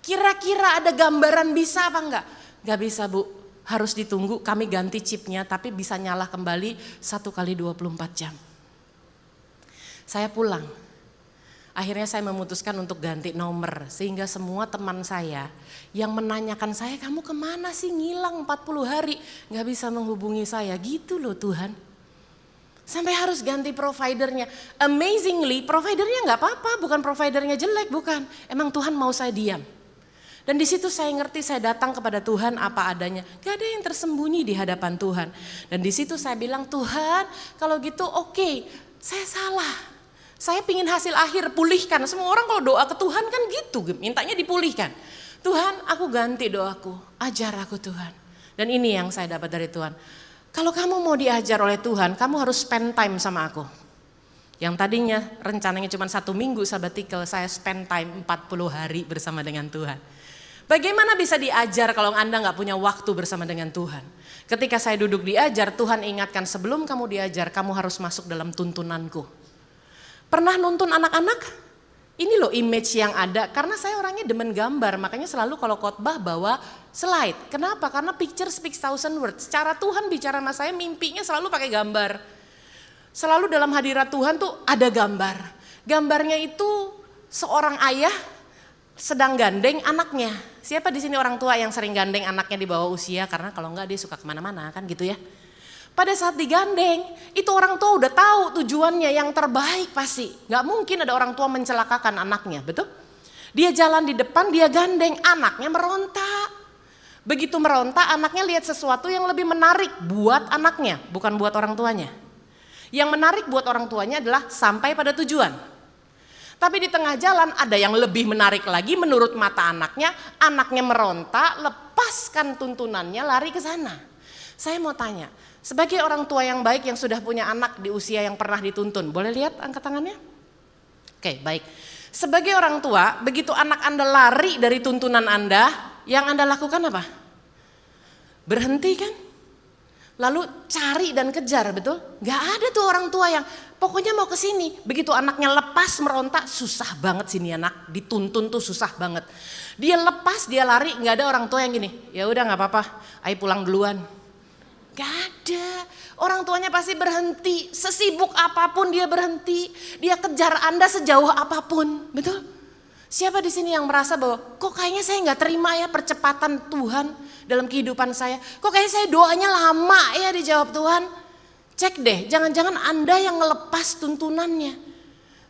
kira-kira ada gambaran bisa apa enggak? Nggak bisa Bu, harus ditunggu kami ganti chipnya tapi bisa nyala kembali 1 kali 24 jam. Saya pulang. Akhirnya saya memutuskan untuk ganti nomor sehingga semua teman saya yang menanyakan saya kamu kemana sih ngilang 40 hari gak bisa menghubungi saya gitu loh Tuhan. Sampai harus ganti providernya. Amazingly providernya gak apa-apa, bukan providernya jelek, bukan. Emang Tuhan mau saya diam. Dan di situ saya ngerti saya datang kepada Tuhan apa adanya. Gak ada yang tersembunyi di hadapan Tuhan. Dan di situ saya bilang Tuhan kalau gitu oke, saya salah. Saya pingin hasil akhir pulihkan. Semua orang kalau doa ke Tuhan kan gitu, mintanya dipulihkan. Tuhan aku ganti doaku, ajar aku Tuhan. Dan ini yang saya dapat dari Tuhan. Kalau kamu mau diajar oleh Tuhan, kamu harus spend time sama aku. Yang tadinya rencananya cuma 1 minggu sabbatical, saya spend time 40 hari bersama dengan Tuhan. Bagaimana bisa diajar kalau Anda gak punya waktu bersama dengan Tuhan? Ketika saya duduk diajar, Tuhan ingatkan sebelum kamu diajar, kamu harus masuk dalam tuntunanku. Pernah nonton anak-anak? Ini loh image yang ada, karena saya orangnya demen gambar, makanya selalu kalau khotbah bawa slide. Kenapa? Karena picture speaks 1,000 words. Cara Tuhan bicara sama saya, mimpinya selalu pakai gambar. Selalu dalam hadirat Tuhan tuh ada gambar. Gambarnya itu seorang ayah sedang gandeng anaknya. Siapa di sini orang tua yang sering gandeng anaknya di bawah usia? Karena kalau enggak dia suka kemana-mana kan gitu ya. Pada saat digandeng, itu orang tua udah tahu tujuannya yang terbaik pasti. Gak mungkin ada orang tua mencelakakan anaknya, betul? Dia jalan di depan, dia gandeng, anaknya meronta. Begitu meronta, anaknya lihat sesuatu yang lebih menarik buat anaknya, bukan buat orang tuanya. Yang menarik buat orang tuanya adalah sampai pada tujuan. Tapi di tengah jalan ada yang lebih menarik lagi menurut mata anaknya meronta, lepaskan tuntunannya, lari ke sana. Saya mau tanya, sebagai orang tua yang baik yang sudah punya anak di usia yang pernah dituntun, boleh lihat angkat tangannya? Oke, baik. Sebagai orang tua, begitu anak Anda lari dari tuntunan Anda, yang Anda lakukan apa? Berhenti kan? Lalu cari dan kejar, betul? Gak ada tuh orang tua yang pokoknya mau ke sini. Begitu anaknya lepas meronta, susah banget sini anak, dituntun tuh susah banget. Dia lepas, dia lari, gak ada orang tua yang gini, ya udah gak apa-apa, ayo pulang duluan. Gak ada, orang tuanya pasti berhenti, sesibuk apapun dia berhenti, dia kejar Anda sejauh apapun, betul? Siapa di sini yang merasa bahwa kok kayaknya saya nggak terima ya percepatan Tuhan dalam kehidupan saya, kok kayaknya saya doanya lama ya dijawab Tuhan? Cek deh, jangan-jangan Anda yang ngelepas tuntunannya,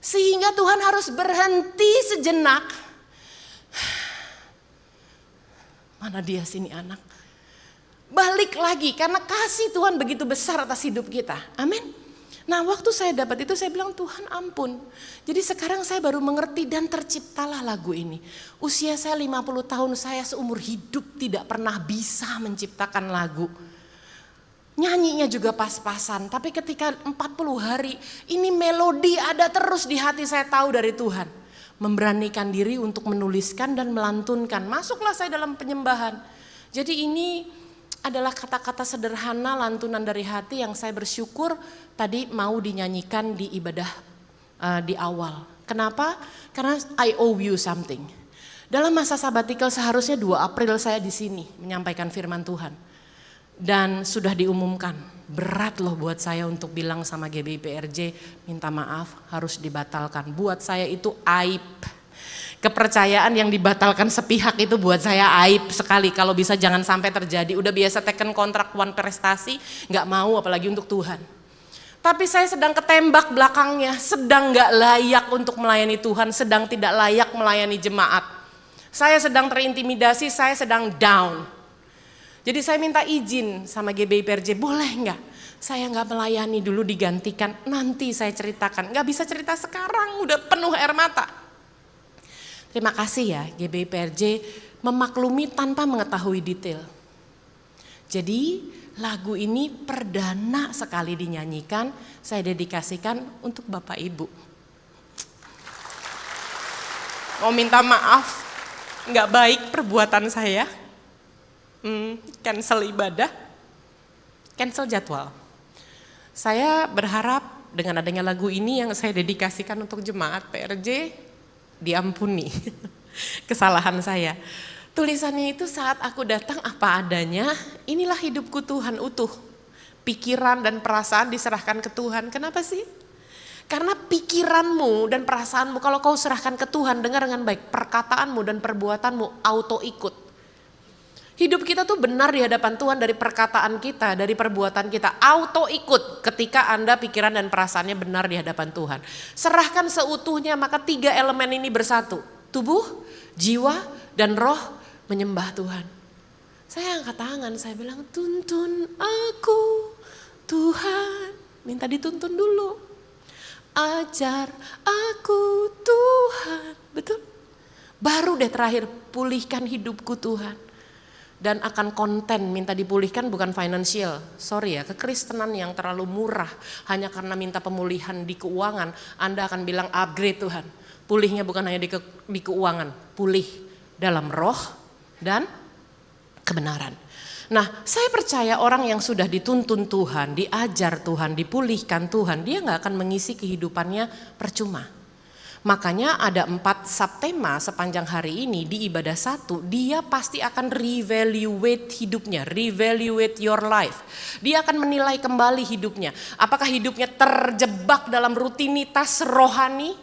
sehingga Tuhan harus berhenti sejenak. Mana dia sini anak? Balik lagi karena kasih Tuhan begitu besar atas hidup kita. Amin. Nah waktu saya dapat itu saya bilang Tuhan ampun. Jadi sekarang saya baru mengerti dan terciptalah lagu ini. Usia saya 50 tahun, saya seumur hidup tidak pernah bisa menciptakan lagu. Nyanyinya juga pas-pasan, tapi ketika 40 hari ini melodi ada terus di hati saya tahu dari Tuhan. Memberanikan diri untuk menuliskan dan melantunkan. Masuklah saya dalam penyembahan. Jadi ini adalah kata-kata sederhana lantunan dari hati yang saya bersyukur tadi mau dinyanyikan di ibadah di awal. Kenapa? Karena I owe you something. Dalam masa sabbatical seharusnya 2 April saya di sini menyampaikan firman Tuhan. Dan sudah diumumkan, berat loh buat saya untuk bilang sama GBIPRJ minta maaf harus dibatalkan. Buat saya itu aib. Kepercayaan yang dibatalkan sepihak itu buat saya aib sekali. Kalau bisa jangan sampai terjadi. Udah biasa teken kontrak one prestasi, gak mau apalagi untuk Tuhan. Tapi saya sedang ketembak belakangnya, sedang gak layak untuk melayani Tuhan, sedang tidak layak melayani jemaat. Saya sedang terintimidasi, saya sedang down. Jadi saya minta izin sama GBIPRJ, boleh gak? Saya gak melayani dulu digantikan, nanti saya ceritakan. Gak bisa cerita sekarang, udah penuh air mata. Terima kasih ya GBIPRJ memaklumi tanpa mengetahui detail. Jadi lagu ini perdana sekali dinyanyikan, saya dedikasikan untuk Bapak Ibu. Mau minta maaf, gak baik perbuatan saya. Cancel ibadah, cancel jadwal. Saya berharap dengan adanya lagu ini yang saya dedikasikan untuk jemaat PRJ, diampuni kesalahan saya. Tulisannya itu saat aku datang apa adanya, inilah hidupku Tuhan utuh. Pikiran dan perasaan diserahkan ke Tuhan. Kenapa sih? Karena pikiranmu dan perasaanmu kalau kau serahkan ke Tuhan, dengar dengan baik, perkataanmu dan perbuatanmu auto ikut. Hidup kita tuh benar di hadapan Tuhan dari perkataan kita, dari perbuatan kita. Auto ikut ketika Anda pikiran dan perasaannya benar di hadapan Tuhan. Serahkan seutuhnya maka 3 elemen ini bersatu. Tubuh, jiwa, dan roh menyembah Tuhan. Saya angkat tangan, saya bilang tuntun aku Tuhan. Minta dituntun dulu. Ajar aku Tuhan. Betul? Baru deh terakhir pulihkan hidupku Tuhan. Dan akan konten minta dipulihkan bukan financial. Sorry ya, kekristenan yang terlalu murah hanya karena minta pemulihan di keuangan, Anda akan bilang upgrade Tuhan. Pulihnya bukan hanya di keuangan, pulih dalam roh dan kebenaran. Nah, saya percaya orang yang sudah dituntun Tuhan, diajar Tuhan, dipulihkan Tuhan, dia gak akan mengisi kehidupannya percuma. Makanya ada 4 subtema sepanjang hari ini di ibadah 1, dia pasti akan reevaluate hidupnya, reevaluate your life. Dia akan menilai kembali hidupnya. Apakah hidupnya terjebak dalam rutinitas rohani?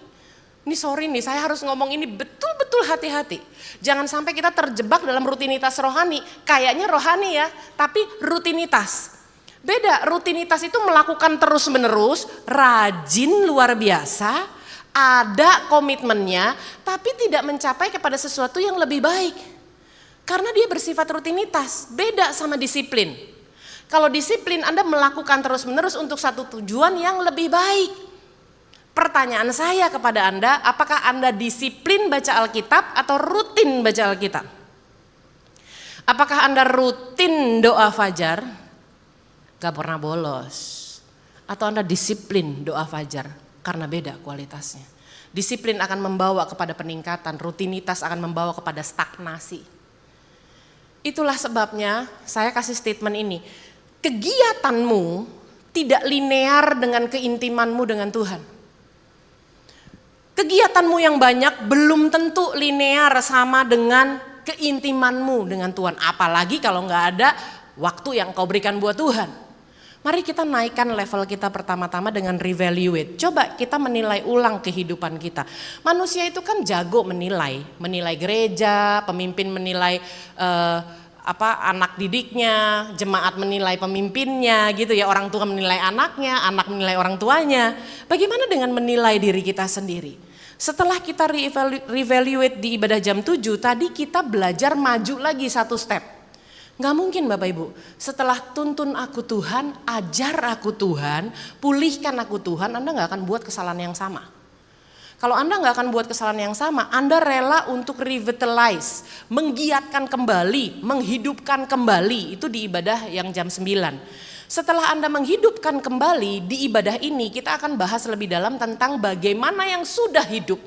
Ini sorry nih, saya harus ngomong ini betul-betul hati-hati. Jangan sampai kita terjebak dalam rutinitas rohani. Kayaknya rohani ya, tapi rutinitas. Beda, rutinitas itu melakukan terus-menerus, rajin luar biasa, ada komitmennya, tapi tidak mencapai kepada sesuatu yang lebih baik. Karena dia bersifat rutinitas, beda sama disiplin. Kalau disiplin Anda melakukan terus-menerus untuk satu tujuan yang lebih baik. Pertanyaan saya kepada Anda, apakah Anda disiplin baca Alkitab atau rutin baca Alkitab? Apakah Anda rutin doa fajar? Gak pernah bolos. Atau Anda disiplin doa fajar? Karena beda kualitasnya. Disiplin akan membawa kepada peningkatan, rutinitas akan membawa kepada stagnasi. Itulah sebabnya saya kasih statement ini. Kegiatanmu tidak linear dengan keintimanmu dengan Tuhan. Kegiatanmu yang banyak belum tentu linear sama dengan keintimanmu dengan Tuhan. Apalagi kalau nggak ada waktu yang kau berikan buat Tuhan. Mari kita naikkan level kita pertama-tama dengan reevaluate. Coba kita menilai ulang kehidupan kita. Manusia itu kan jago menilai gereja, pemimpin menilai anak didiknya, jemaat menilai pemimpinnya gitu ya, orang tua menilai anaknya, anak menilai orang tuanya. Bagaimana dengan menilai diri kita sendiri? Setelah kita reevaluate di ibadah jam 7 tadi kita belajar maju lagi satu step. Gak mungkin Bapak Ibu, setelah tuntun aku Tuhan, ajar aku Tuhan, pulihkan aku Tuhan, Anda gak akan buat kesalahan yang sama. Kalau Anda gak akan buat kesalahan yang sama, Anda rela untuk revitalize, menggiatkan kembali, menghidupkan kembali, itu di ibadah yang jam 9. Setelah Anda menghidupkan kembali, di ibadah ini kita akan bahas lebih dalam tentang bagaimana yang sudah hidup.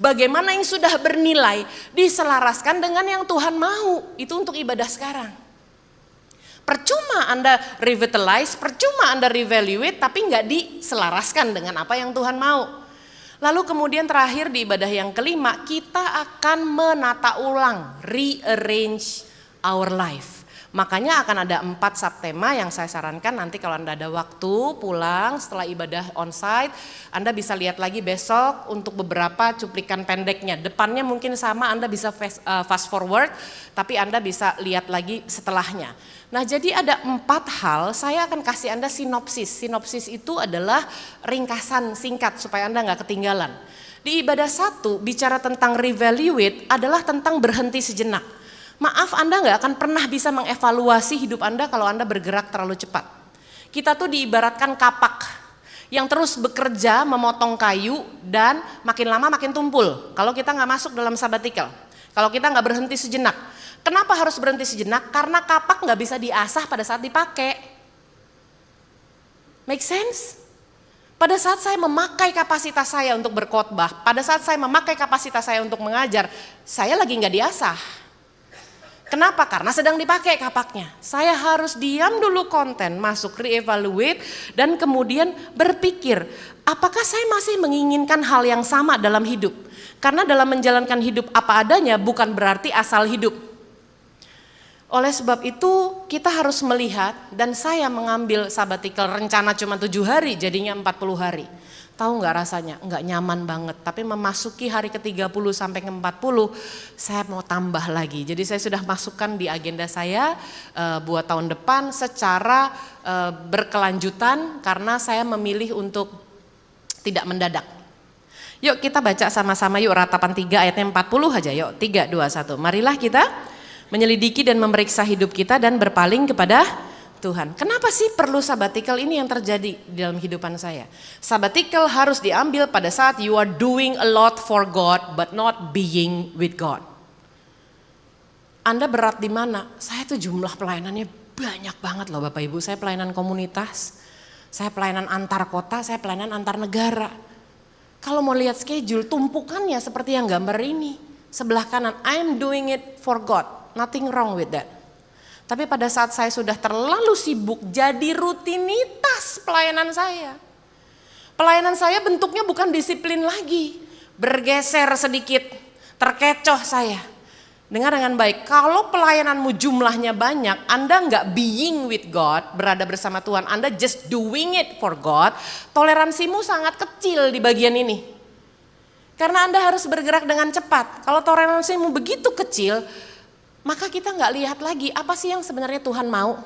Bagaimana yang sudah bernilai, diselaraskan dengan yang Tuhan mau, itu untuk ibadah sekarang. Percuma Anda revitalize, percuma Anda reevaluate, tapi nggak diselaraskan dengan apa yang Tuhan mau. Lalu kemudian terakhir di ibadah yang kelima, kita akan menata ulang, rearrange our life. Makanya akan ada 4 subtema yang saya sarankan nanti kalau Anda ada waktu pulang setelah ibadah onsite, Anda bisa lihat lagi besok untuk beberapa cuplikan pendeknya. Depannya mungkin sama, Anda bisa fast forward, tapi Anda bisa lihat lagi setelahnya. Nah jadi ada 4 hal, saya akan kasih Anda sinopsis. Sinopsis itu adalah ringkasan singkat supaya Anda nggak ketinggalan. Di ibadah 1 bicara tentang reevaluate adalah tentang berhenti sejenak. Maaf, Anda nggak akan pernah bisa mengevaluasi hidup Anda kalau Anda bergerak terlalu cepat. Kita tuh diibaratkan kapak yang terus bekerja memotong kayu dan makin lama makin tumpul. Kalau kita nggak masuk dalam sabbatical, kalau kita nggak berhenti sejenak. Kenapa harus berhenti sejenak? Karena kapak nggak bisa diasah pada saat dipakai. Make sense? Pada saat saya memakai kapasitas saya untuk berkhotbah, pada saat saya memakai kapasitas saya untuk mengajar, saya lagi nggak diasah. Kenapa? Karena sedang dipakai kapaknya. Saya harus diam dulu konten, masuk reevaluate dan kemudian berpikir, apakah saya masih menginginkan hal yang sama dalam hidup? Karena dalam menjalankan hidup apa adanya bukan berarti asal hidup. Oleh sebab itu kita harus melihat, dan saya mengambil sabbatical rencana cuma 7 hari jadinya 40 hari. Tahu nggak rasanya? Nggak nyaman banget. Tapi memasuki hari ke-30 sampai ke-40, saya mau tambah lagi. Jadi saya sudah masukkan di agenda saya buat tahun depan secara berkelanjutan karena saya memilih untuk tidak mendadak. Yuk kita baca sama-sama yuk Ratapan 3 ayatnya 40 aja yuk. 3, 2, 1. Marilah kita menyelidiki dan memeriksa hidup kita dan berpaling kepada Tuhan. Kenapa sih perlu sabbatical ini yang terjadi di dalam kehidupan saya? Sabbatical harus diambil pada saat you are doing a lot for God but not being with God. Anda berat di mana? Saya tuh jumlah pelayanannya banyak banget loh Bapak Ibu. Saya pelayanan komunitas, saya pelayanan antar kota, saya pelayanan antar negara. Kalau mau lihat schedule, tumpukannya seperti yang gambar ini. Sebelah kanan, I am doing it for God, nothing wrong with that. Tapi pada saat saya sudah terlalu sibuk, jadi rutinitas pelayanan saya. Pelayanan saya bentuknya bukan disiplin lagi. bergeser sedikit, terkecoh saya. Dengar dengan baik, kalau pelayananmu jumlahnya banyak, Anda nggak being with God, berada bersama Tuhan, Anda just doing it for God, toleransimu sangat kecil di bagian ini. Karena Anda harus bergerak dengan cepat. Kalau toleransimu begitu kecil, maka kita nggak lihat lagi apa sih yang sebenarnya Tuhan mau.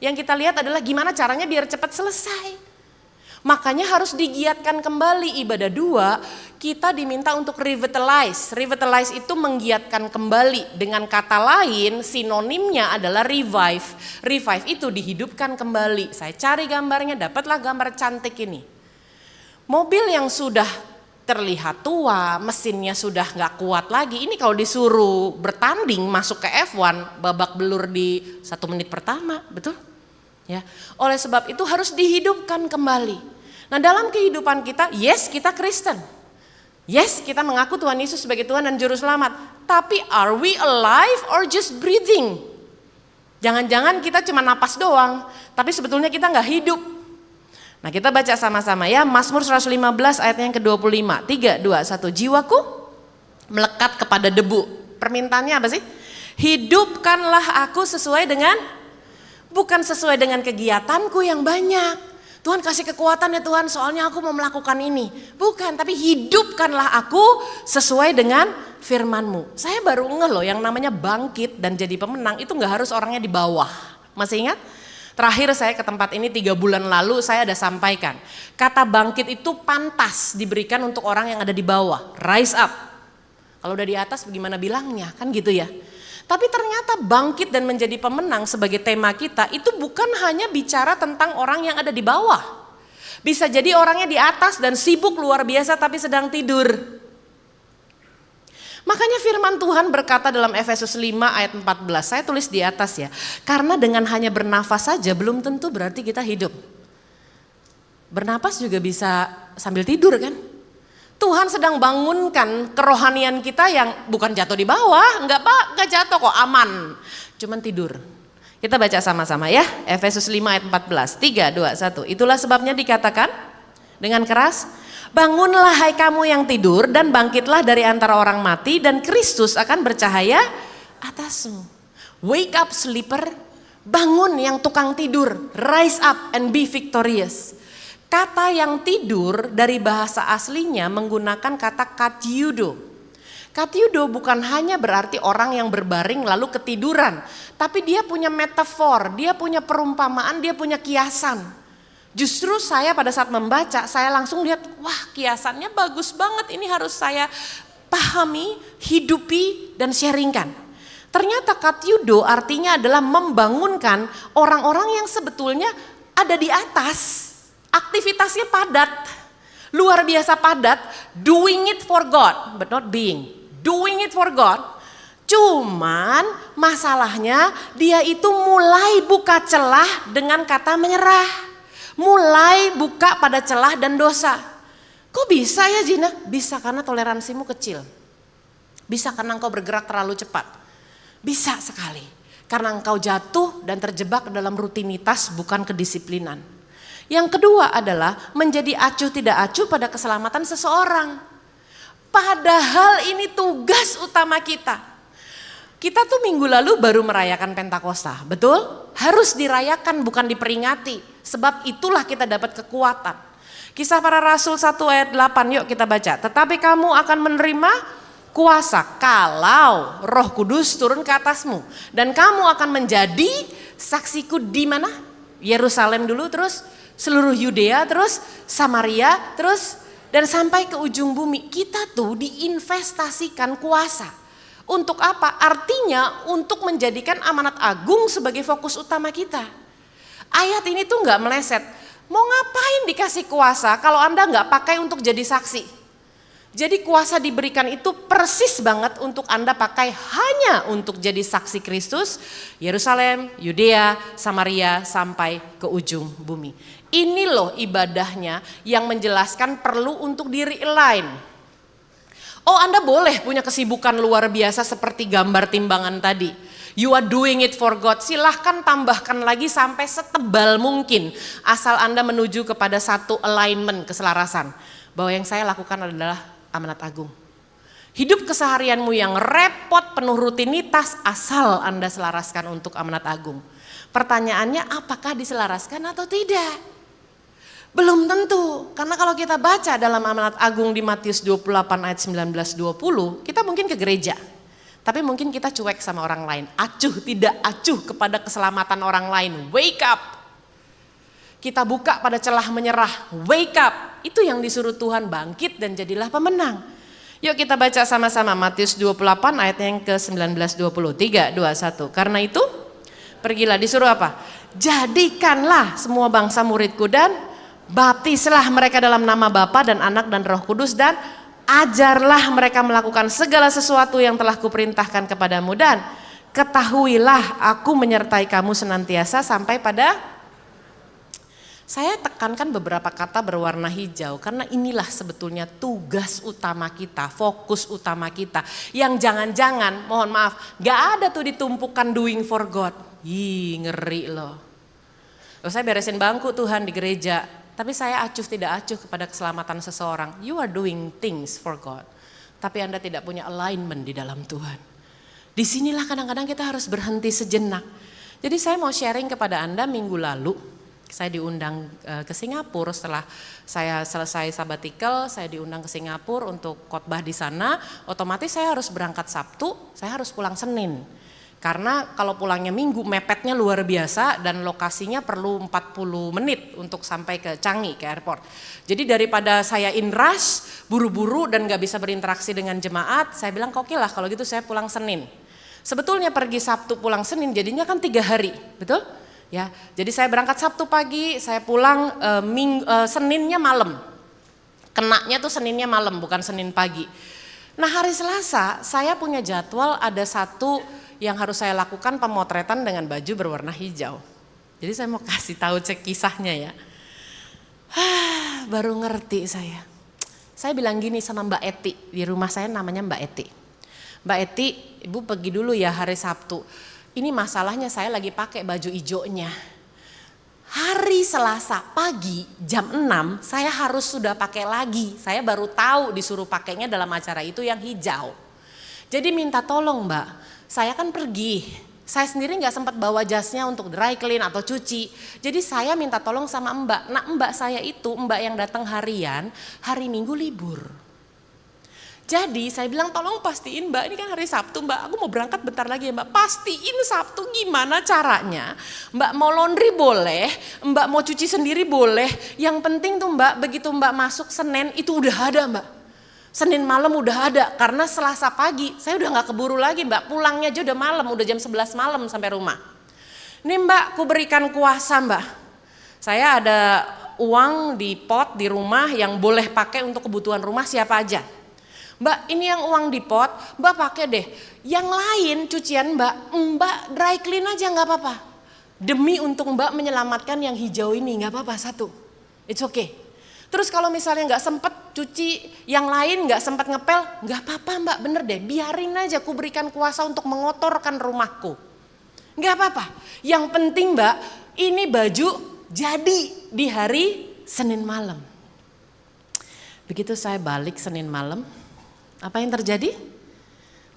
Yang kita lihat adalah gimana caranya biar cepat selesai. Makanya harus digiatkan kembali ibadah 2, kita diminta untuk revitalize. Revitalize itu menggiatkan kembali. Dengan kata lain sinonimnya adalah revive. Revive itu dihidupkan kembali. Saya cari gambarnya, dapatlah gambar cantik ini. Mobil yang sudah terlihat tua, mesinnya sudah nggak kuat lagi. Ini kalau disuruh bertanding masuk ke F1, babak belur di 1 menit pertama, betul? Ya. Oleh sebab itu harus dihidupkan kembali. Nah dalam kehidupan kita, yes kita Kristen. Yes kita mengaku Tuhan Yesus sebagai Tuhan dan Juru Selamat. Tapi are we alive or just breathing? Jangan-jangan kita cuma napas doang, tapi sebetulnya kita nggak hidup. Nah kita baca sama-sama ya, Mazmur 115 ayatnya yang ke-25. 3, 2, 1. Jiwaku melekat kepada debu. Permintaannya apa sih? Hidupkanlah aku sesuai dengan, bukan sesuai dengan kegiatanku yang banyak. Tuhan kasih kekuatan ya Tuhan, soalnya aku mau melakukan ini. Bukan, tapi hidupkanlah aku sesuai dengan firman-Mu. Saya baru ngeh loh yang namanya bangkit dan jadi pemenang itu gak harus orangnya di bawah. Masih ingat? Terakhir saya ke tempat ini 3 bulan lalu saya ada sampaikan. Kata bangkit itu pantas diberikan untuk orang yang ada di bawah. Rise up. Kalau udah di atas bagaimana bilangnya, kan gitu ya. Tapi ternyata bangkit dan menjadi pemenang sebagai tema kita itu bukan hanya bicara tentang orang yang ada di bawah. Bisa jadi orangnya di atas dan sibuk luar biasa tapi sedang tidur. Makanya firman Tuhan berkata dalam Efesus 5 ayat 14, saya tulis di atas ya. Karena dengan hanya bernafas saja belum tentu berarti kita hidup. Bernapas juga bisa sambil tidur kan? Tuhan sedang bangunkan kerohanian kita yang bukan jatuh di bawah, enggak jatuh kok, aman, cuman tidur. Kita baca sama-sama ya, Efesus 5 ayat 14, 3, 2, 1. Itulah sebabnya dikatakan dengan keras, bangunlah hai kamu yang tidur dan bangkitlah dari antara orang mati dan Kristus akan bercahaya atasmu. Wake up sleeper, bangun yang tukang tidur, rise up and be victorious. Kata yang tidur dari bahasa aslinya menggunakan kata katiudo. Katiudo bukan hanya berarti orang yang berbaring lalu ketiduran. Tapi dia punya metafor, dia punya perumpamaan, dia punya kiasan. Justru saya pada saat membaca saya langsung lihat, wah kiasannya bagus banget, ini harus saya pahami, hidupi dan sharingkan. Ternyata katiudo artinya adalah membangunkan orang-orang yang sebetulnya ada di atas. Aktivitasnya padat, luar biasa padat, doing it for God, but not being, doing it for God. Cuman masalahnya dia itu mulai buka celah dengan kata menyerah, mulai buka pada celah dan dosa. Kok bisa ya Gina? Bisa karena toleransimu kecil, bisa karena engkau bergerak terlalu cepat, bisa sekali karena engkau jatuh dan terjebak dalam rutinitas bukan kedisiplinan. Yang kedua adalah menjadi acuh tidak acuh pada keselamatan seseorang. Padahal ini tugas utama kita. Kita tuh minggu lalu baru merayakan Pentakosta, betul? Harus dirayakan bukan diperingati. Sebab itulah kita dapat kekuatan. Kisah para Rasul 1 ayat 8, yuk kita baca. Tetapi kamu akan menerima kuasa kalau Roh Kudus turun ke atasmu. Dan kamu akan menjadi saksiku di mana? Yerusalem dulu, terus seluruh Yudea, terus Samaria, terus dan sampai ke ujung bumi. Kita tuh diinvestasikan kuasa. Untuk apa? Artinya untuk menjadikan amanat agung sebagai fokus utama kita. Ayat ini tuh gak meleset. Mau ngapain dikasih kuasa kalau Anda gak pakai untuk jadi saksi? Jadi kuasa diberikan itu persis banget untuk Anda pakai hanya untuk jadi saksi Kristus, Yerusalem, Yudea, Samaria sampai ke ujung bumi. Ini loh ibadahnya yang menjelaskan perlu untuk di-realign. Oh Anda boleh punya kesibukan luar biasa seperti gambar timbangan tadi. You are doing it for God, silahkan tambahkan lagi sampai setebal mungkin. Asal Anda menuju kepada satu alignment, keselarasan. Bahwa yang saya lakukan adalah amanat agung. Hidup keseharianmu yang repot, penuh rutinitas, asal Anda selaraskan untuk amanat agung. Pertanyaannya, apakah diselaraskan atau tidak? Belum tentu, karena kalau kita baca dalam amanat agung di Matius 28 ayat 19-20, kita mungkin ke gereja. Tapi mungkin kita cuek sama orang lain, tidak acuh kepada keselamatan orang lain, wake up. Kita buka pada celah menyerah, wake up. Itu yang disuruh Tuhan, bangkit dan jadilah pemenang. Yuk kita baca sama-sama Matius 28 ayat yang ke-19, 23, 21. Karena itu, pergilah, disuruh apa? Jadikanlah semua bangsa muridku dan baptislah mereka dalam nama Bapa dan Anak dan Roh Kudus dan ajarlah mereka melakukan segala sesuatu yang telah kuperintahkan kepadamu dan ketahuilah aku menyertai kamu senantiasa sampai pada. Saya tekankan beberapa kata berwarna hijau karena inilah sebetulnya tugas utama kita, fokus utama kita. Yang jangan-jangan, mohon maaf, gak ada tuh ditumpukan doing for God. Ngeri loh. Saya beresin bangku Tuhan di gereja, tapi saya tidak acuh kepada keselamatan seseorang. You are doing things for God, tapi Anda tidak punya alignment di dalam Tuhan. Disinilah kadang-kadang kita harus berhenti sejenak. Jadi saya mau sharing kepada Anda minggu lalu. Saya diundang ke Singapura setelah saya selesai sabbatical, saya diundang ke Singapura untuk khotbah di sana. Otomatis saya harus berangkat Sabtu, saya harus pulang Senin. Karena kalau pulangnya Minggu mepetnya luar biasa dan lokasinya perlu 40 menit untuk sampai ke Changi, ke airport. Jadi daripada saya in rush, buru-buru dan gak bisa berinteraksi dengan jemaat, saya bilang oke lah kalau gitu saya pulang Senin. Sebetulnya pergi Sabtu pulang Senin jadinya kan 3 hari, betul? Ya, jadi saya berangkat Sabtu pagi, saya pulang Seninnya malam. Kenaknya tuh Seninnya malam, bukan Senin pagi. Nah hari Selasa saya punya jadwal ada satu yang harus saya lakukan, pemotretan dengan baju berwarna hijau. Jadi saya mau kasih tahu cek kisahnya ya. Baru ngerti saya. Saya bilang gini sama Mbak Eti, di rumah saya namanya Mbak Eti. Mbak Eti, Ibu pergi dulu ya hari Sabtu. Ini masalahnya saya lagi pakai baju hijaunya. Hari Selasa pagi jam 6 saya harus sudah pakai lagi. Saya baru tahu disuruh pakainya dalam acara itu yang hijau. Jadi minta tolong Mbak, saya kan pergi. Saya sendiri gak sempat bawa jasnya untuk dry clean atau cuci. Jadi saya minta tolong sama Mbak. Nah Mbak saya itu, Mbak yang datang harian, hari Minggu libur. Jadi saya bilang tolong pastiin Mbak, ini kan hari Sabtu Mbak, aku mau berangkat bentar lagi ya Mbak. Pastiin Sabtu gimana caranya, Mbak mau laundry boleh, Mbak mau cuci sendiri boleh. Yang penting tuh Mbak, begitu Mbak masuk Senin itu udah ada Mbak. Senin malam udah ada, karena Selasa pagi saya udah gak keburu lagi Mbak. Pulangnya aja udah malam, udah jam 11 malam sampai rumah. Nih Mbak, ku berikan kuasa Mbak. Saya ada uang di pot di rumah yang boleh pakai untuk kebutuhan rumah siapa aja. Mbak ini yang uang di pot, Mbak pakai deh. Yang lain cucian Mbak dry clean aja gak apa-apa. Demi untuk Mbak menyelamatkan yang hijau ini gak apa-apa satu. It's okay. Terus kalau misalnya gak sempet cuci yang lain gak sempet ngepel, gak apa-apa Mbak bener deh. Biarin aja ku berikan kuasa untuk mengotorkan rumahku. Gak apa-apa. Yang penting Mbak ini baju jadi di hari Senin malam. Begitu saya balik Senin malam. Apa yang terjadi?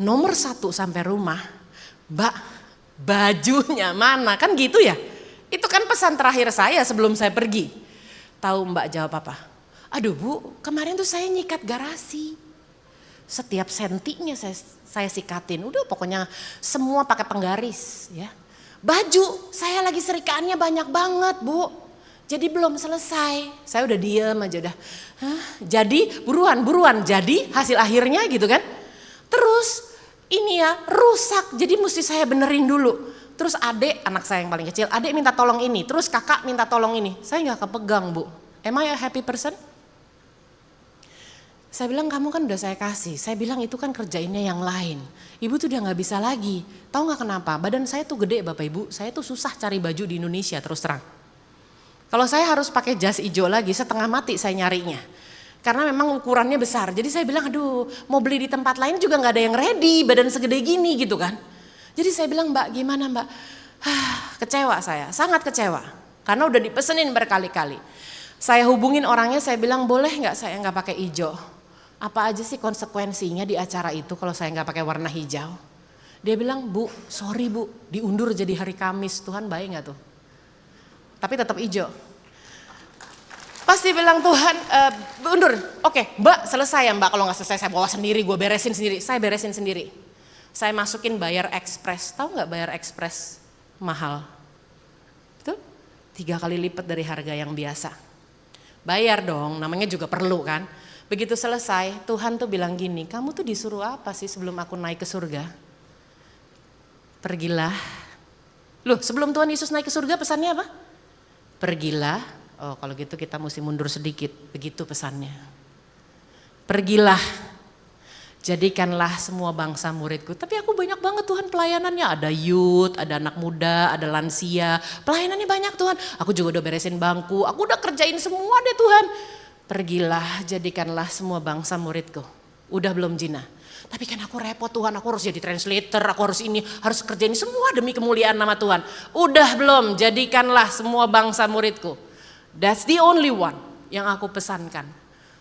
Nomor 1 sampai rumah, Mbak bajunya mana? Kan gitu ya. Itu kan pesan terakhir saya sebelum saya pergi. Tahu Mbak jawab apa? Aduh Bu, kemarin tuh saya nyikat garasi. Setiap sentinya saya sikatin. Udah pokoknya semua pakai penggaris ya. Baju saya lagi serikaannya banyak banget Bu. Jadi belum selesai, saya udah diem aja udah. Jadi buruan, jadi hasil akhirnya gitu kan. Terus ini ya rusak, jadi mesti saya benerin dulu. Terus adik, anak saya yang paling kecil, adik minta tolong ini. Terus kakak minta tolong ini, saya gak kepegang Bu. Am I a happy person? Saya bilang kamu kan udah saya kasih, saya bilang itu kan kerjainnya yang lain. Ibu tuh udah gak bisa lagi, tahu gak kenapa? Badan saya tuh gede Bapak Ibu, saya tuh susah cari baju di Indonesia terus terang. Kalau saya harus pakai jas hijau lagi, setengah mati saya nyarinya. Karena memang ukurannya besar. Jadi saya bilang aduh mau beli di tempat lain juga gak ada yang ready, badan segede gini gitu kan. Jadi saya bilang Mbak gimana Mbak? Kecewa saya, sangat kecewa. Karena udah dipesenin berkali-kali. Saya hubungin orangnya, saya bilang boleh gak saya gak pakai hijau? apa aja sih konsekuensinya di acara itu kalau saya nggak pakai warna hijau? Dia bilang, Bu, sorry Bu, diundur jadi hari Kamis. Tuhan baik nggak tuh? Tapi tetap hijau. Pasti bilang Tuhan, undur. Oke, Mbak selesai ya Mbak. Kalau nggak selesai saya bawa sendiri, gue beresin sendiri. Saya beresin sendiri. Saya masukin bayar ekspres. Tahu nggak bayar ekspres? Mahal. Itu 3 kali lipat dari harga yang biasa. Bayar dong, namanya juga perlu kan. Begitu selesai, Tuhan tuh bilang gini, kamu tuh disuruh apa sih sebelum aku naik ke surga? Pergilah. Loh, sebelum Tuhan Yesus naik ke surga pesannya apa? Pergilah. Oh, kalau gitu kita mesti mundur sedikit. Begitu pesannya. Pergilah. Jadikanlah semua bangsa muridku. Tapi aku banyak banget Tuhan pelayanannya. Ada youth, ada anak muda, ada lansia. Pelayanannya banyak Tuhan. Aku juga udah beresin bangku. Aku udah kerjain semua deh Tuhan. Pergilah, jadikanlah semua bangsa muridku. Udah belum Gina? Tapi kan aku repot Tuhan, aku harus jadi translator, aku harus ini, harus kerjain semua demi kemuliaan nama Tuhan. Udah belum? Jadikanlah semua bangsa muridku. That's the only one yang aku pesankan.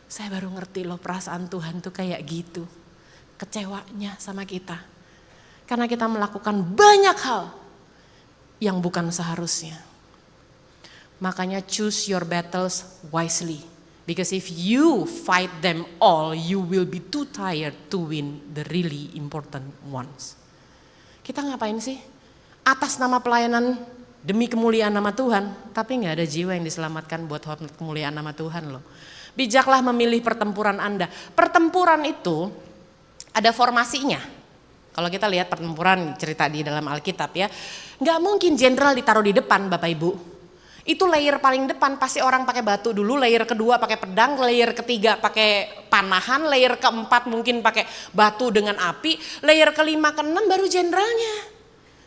Saya baru ngerti loh perasaan Tuhan tuh kayak gitu. Kecewanya sama kita. Karena kita melakukan banyak hal yang bukan seharusnya. Makanya choose your battles wisely. Because if you fight them all, you will be too tired to win the really important ones. Kita ngapain sih? Atas nama pelayanan demi kemuliaan nama Tuhan, tapi nggak ada jiwa yang diselamatkan buat hormat kemuliaan nama Tuhan loh. Bijaklah memilih pertempuran Anda. Pertempuran itu ada formasinya. Kalau kita lihat pertempuran cerita di dalam Alkitab ya, nggak mungkin jenderal ditaruh di depan Bapak Ibu. Itu layer paling depan pasti orang pakai batu dulu, layer kedua pakai pedang, layer ketiga pakai panahan, layer keempat mungkin pakai batu dengan api, layer kelima keenam baru jenderalnya.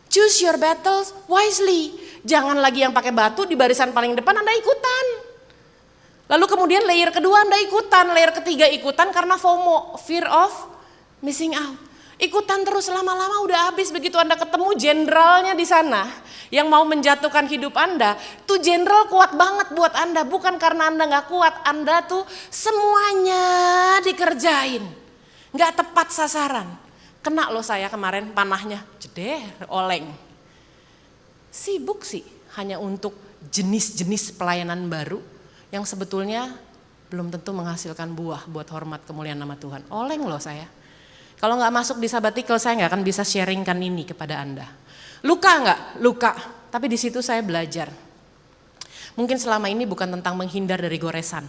Choose your battles wisely. Jangan lagi yang pakai batu di barisan paling depan Anda ikutan. Lalu kemudian layer kedua Anda ikutan, layer ketiga ikutan karena FOMO, fear of missing out. Ikutan terus lama-lama udah habis begitu Anda ketemu jenderalnya di sana yang mau menjatuhkan hidup Anda, tuh jenderal kuat banget buat Anda, bukan karena Anda nggak kuat, Anda tuh semuanya dikerjain, nggak tepat sasaran. Kena loh saya kemarin panahnya, jeder, oleng. Sibuk sih hanya untuk jenis-jenis pelayanan baru yang sebetulnya belum tentu menghasilkan buah buat hormat kemuliaan nama Tuhan. Oleng loh saya. Kalau nggak masuk di sabbatical saya nggak akan bisa sharingkan ini kepada Anda. Luka nggak? Luka. Tapi di situ saya belajar. Mungkin selama ini bukan tentang menghindar dari goresan.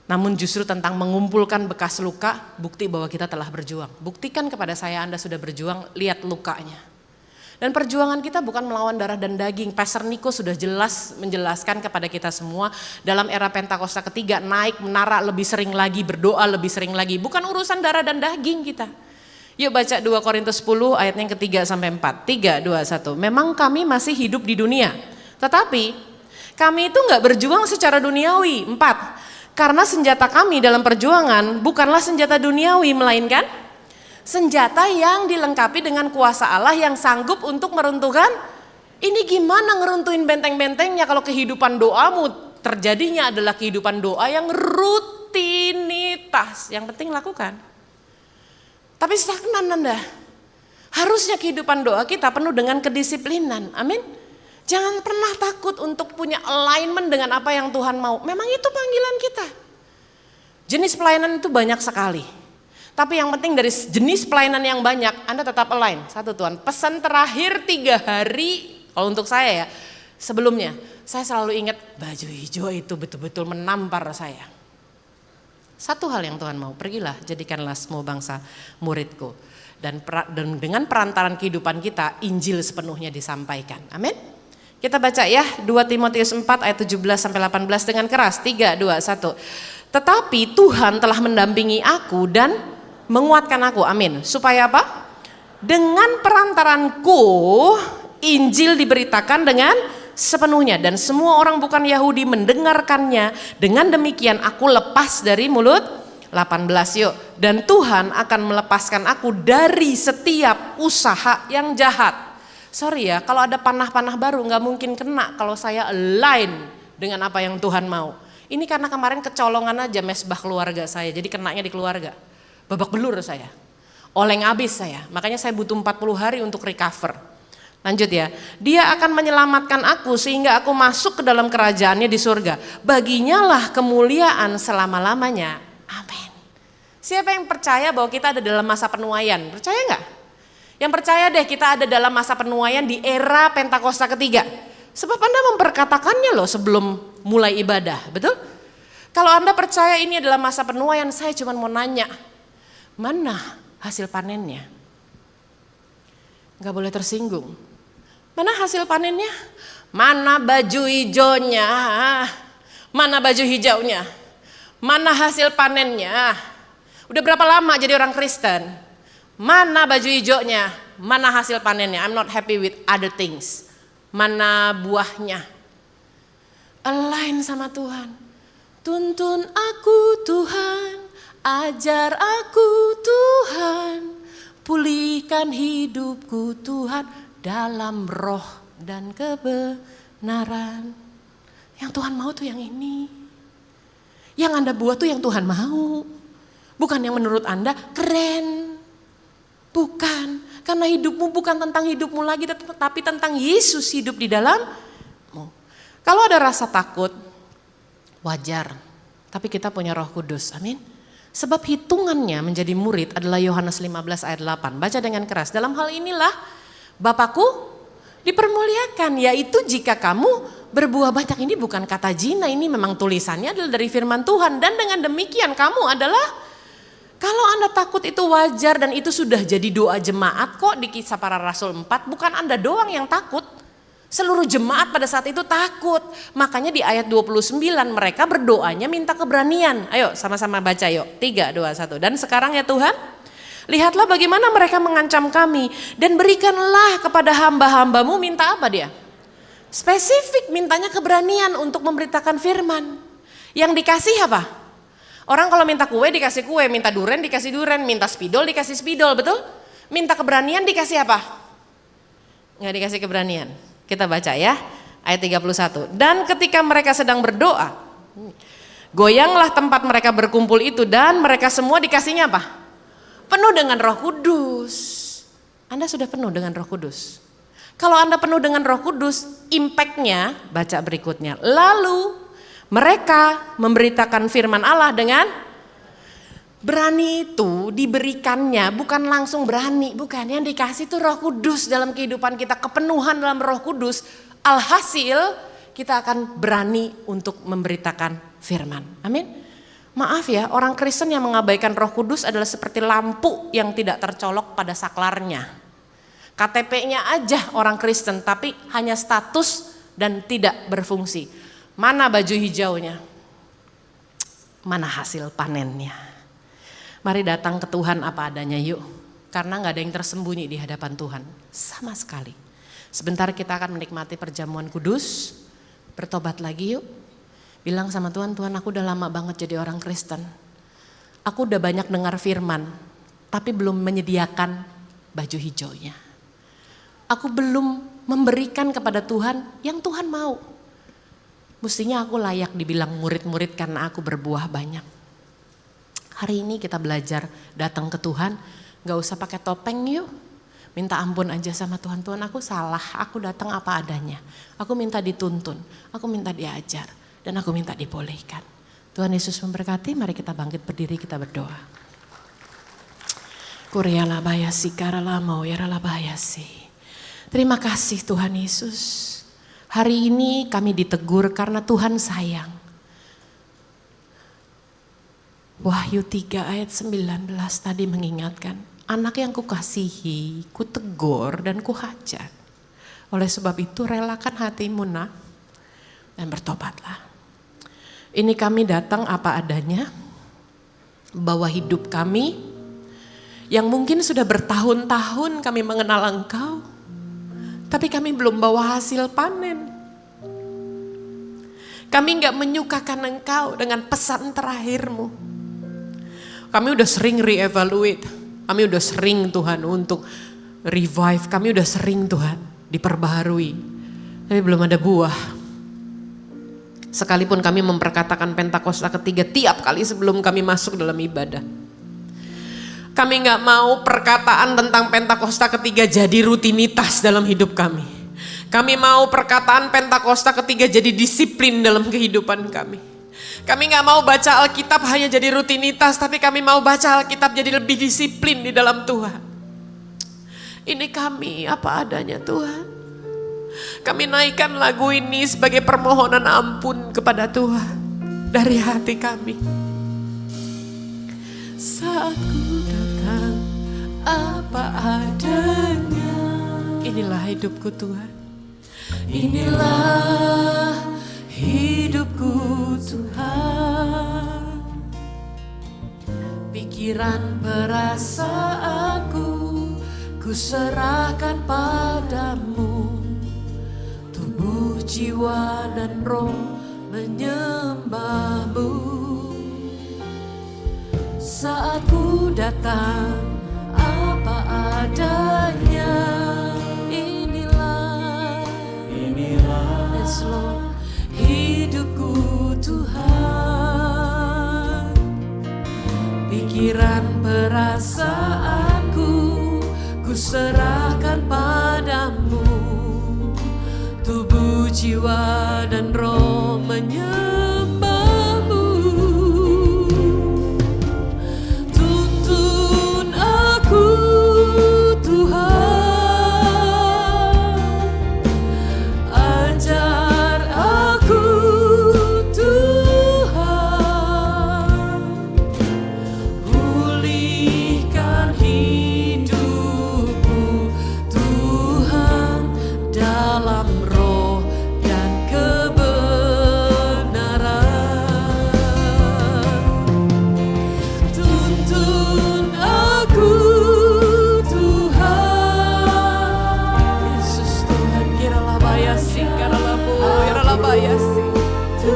Namun justru tentang mengumpulkan bekas luka, bukti bahwa kita telah berjuang. Buktikan kepada saya Anda sudah berjuang, lihat lukanya. Dan perjuangan kita bukan melawan darah dan daging. Pastor Niko sudah jelas menjelaskan kepada kita semua dalam era Pentakosta ketiga, naik menara lebih sering lagi, berdoa lebih sering lagi. Bukan urusan darah dan daging kita. Yuk baca 2 Korintus 10 ayat yang ketiga sampai 4. 3, 2, 1. Memang kami masih hidup di dunia. Tetapi kami itu gak berjuang secara duniawi. 4. Karena senjata kami dalam perjuangan bukanlah senjata duniawi, melainkan senjata yang dilengkapi dengan kuasa Allah yang sanggup untuk meruntuhkan. Ini gimana ngeruntuhin benteng-bentengnya kalau kehidupan doamu terjadinya adalah kehidupan doa yang rutinitas. Yang penting lakukan. Tapi stagnan Anda. Harusnya kehidupan doa kita penuh dengan kedisiplinan. Amin. Jangan pernah takut untuk punya alignment dengan apa yang Tuhan mau. Memang itu panggilan kita. Jenis pelayanan itu banyak sekali. Tapi yang penting dari jenis pelayanan yang banyak, Anda tetap align. Satu Tuhan, pesan terakhir 3 hari, kalau untuk saya ya, sebelumnya, saya selalu ingat baju hijau itu betul-betul menampar saya. Satu hal yang Tuhan mau, pergilah jadikanlah semua bangsa muridku. Dan dengan perantaran kehidupan kita, Injil sepenuhnya disampaikan. Amin. Kita baca ya, 2 Timotius 4 ayat 17-18 dengan keras. 3, 2, 1. Tetapi Tuhan telah mendampingi aku dan menguatkan aku, amin. Supaya apa? Dengan perantaranku Injil diberitakan dengan sepenuhnya dan semua orang bukan Yahudi mendengarkannya. Dengan demikian aku lepas dari mulut 18 yuk. Dan Tuhan akan melepaskan aku dari setiap usaha yang jahat. Sorry ya, kalau ada panah-panah baru nggak mungkin kena kalau saya align dengan apa yang Tuhan mau. Ini karena kemarin kecolongan aja mesbah keluarga saya, jadi kenanya di keluarga. Babak belur saya, oleng abis saya, makanya saya butuh 40 hari untuk recover. Lanjut ya, dia akan menyelamatkan aku sehingga aku masuk ke dalam kerajaannya di surga. Baginya lah kemuliaan selama-lamanya. Amin. Siapa yang percaya bahwa kita ada dalam masa penuaian? Percaya nggak? Yang percaya deh kita ada dalam masa penuaian di era Pentakosta ketiga. Sebab Anda memperkatakannya loh sebelum mulai ibadah, betul? Kalau Anda percaya ini adalah masa penuaian, saya cuma mau nanya, mana hasil panennya? Gak boleh tersinggung. Mana hasil panennya? Mana baju hijaunya? Mana baju hijaunya? Mana hasil panennya? Udah berapa lama jadi orang Kristen? Mana baju hijaunya? Mana hasil panennya? I'm not happy with other things. Mana buahnya? Align sama Tuhan. Tuntun aku Tuhan, ajar aku Tuhan, pulihkan hidupku Tuhan dalam roh dan kebenaran. Yang Tuhan mau tuh yang ini. Yang Anda buat tuh yang Tuhan mau. Bukan yang menurut Anda keren. Bukan. Karena hidupmu bukan tentang hidupmu lagi, tapi tentang Yesus hidup di dalammu. Kalau ada rasa takut, wajar. Tapi kita punya Roh Kudus, amin. Sebab hitungannya menjadi murid adalah Yohanes 15 ayat 8. Baca dengan keras, dalam hal inilah Bapakku dipermuliakan, yaitu jika kamu berbuah banyak. Ini bukan kata Gina, ini memang tulisannya adalah dari firman Tuhan. Dan dengan demikian kamu adalah, kalau Anda takut itu wajar dan itu sudah jadi doa jemaat kok di Kisah Para Rasul 4. Bukan Anda doang yang takut. Seluruh jemaat pada saat itu takut. Makanya di ayat 29 mereka berdoanya minta keberanian. Ayo sama-sama baca yuk. 3, 2, 1. Dan sekarang ya Tuhan, lihatlah bagaimana mereka mengancam kami. Dan berikanlah kepada hamba-hambamu, minta apa dia? Spesifik mintanya keberanian untuk memberitakan firman. Yang dikasih apa? Orang kalau minta kue dikasih kue, minta duren dikasih duren, minta spidol dikasih spidol, betul? Minta keberanian dikasih apa? Nggak dikasih keberanian. Kita baca ya, ayat 31. Dan ketika mereka sedang berdoa, goyanglah tempat mereka berkumpul itu dan mereka semua dikasihnya apa? Penuh dengan Roh Kudus. Anda sudah penuh dengan Roh Kudus. Kalau Anda penuh dengan Roh Kudus, impactnya, baca berikutnya. Lalu mereka memberitakan firman Allah dengan berani. Itu diberikannya bukan langsung berani, bukan. Yang dikasih itu Roh Kudus dalam kehidupan kita, kepenuhan dalam Roh Kudus. Alhasil kita akan berani untuk memberitakan firman. Amin. Maaf ya, orang Kristen yang mengabaikan Roh Kudus adalah seperti lampu yang tidak tercolok pada saklarnya. KTP-nya aja orang Kristen tapi hanya status dan tidak berfungsi. Mana baju hijaunya? Mana hasil panennya? Mari datang ke Tuhan apa adanya yuk. Karena gak ada yang tersembunyi di hadapan Tuhan. Sama sekali. Sebentar kita akan menikmati perjamuan kudus. Bertobat lagi yuk. Bilang sama Tuhan, Tuhan aku udah lama banget jadi orang Kristen. Aku udah banyak dengar firman. Tapi belum menyediakan baju hijaunya. Aku belum memberikan kepada Tuhan yang Tuhan mau. Mestinya aku layak dibilang murid-murid karena aku berbuah banyak. Hari ini kita belajar datang ke Tuhan, gak usah pakai topeng yuk. Minta ampun aja sama Tuhan, Tuhan aku salah, aku datang apa adanya. Aku minta dituntun, aku minta diajar, dan aku minta dipulihkan. Tuhan Yesus memberkati, mari kita bangkit berdiri, kita berdoa. Kuriala bayasi karala mau yarala bayasi. Terima kasih Tuhan Yesus. Hari ini kami ditegur karena Tuhan sayang. Wahyu 3 ayat 19 tadi mengingatkan, anak yang kukasihi, kutegur dan kuhajar. Oleh sebab itu relakan hatimu nak dan bertobatlah. Ini kami datang apa adanya, bahwa hidup kami yang mungkin sudah bertahun-tahun kami mengenal Engkau, tapi kami belum bawa hasil panen. Kami gak menyukakan Engkau dengan pesan terakhir-Mu. Kami udah sering re-evaluate. Kami udah sering Tuhan untuk revive. Kami udah sering Tuhan diperbaharui. Tapi belum ada buah. Sekalipun kami memperkatakan Pentakosta ketiga tiap kali sebelum kami masuk dalam ibadah. Kami gak mau perkataan tentang Pentakosta ketiga jadi rutinitas dalam hidup kami. Kami mau perkataan Pentakosta ketiga jadi disiplin dalam kehidupan kami. Kami gak mau baca Alkitab hanya jadi rutinitas, tapi kami mau baca Alkitab jadi lebih disiplin di dalam Tuhan. Ini kami apa adanya Tuhan. Kami naikkan lagu ini sebagai permohonan ampun kepada Tuhan dari hati kami. Saat ku datang apa adanya, inilah hidupku Tuhan. Inilah hidupku Tuhan. Pikiran perasaanku ku serahkan padamu. Tubuh, jiwa dan roh menyembahmu. Saat ku datang apa adanya, inilah yes Lord, hidupku Tuhan. Pikiran perasaanku ku serahkan padamu. Tubuh, jiwa dan roh menyembahmu. Tuntun aku Tuhan, ajar aku Tuhan, pulihkan hidupku Tuhan dalam roh dan kebenaran. Tuntun aku Tuhan, Yesus Tuhan. Kiralah bayasi, kiralah bu, kiralah bayasi,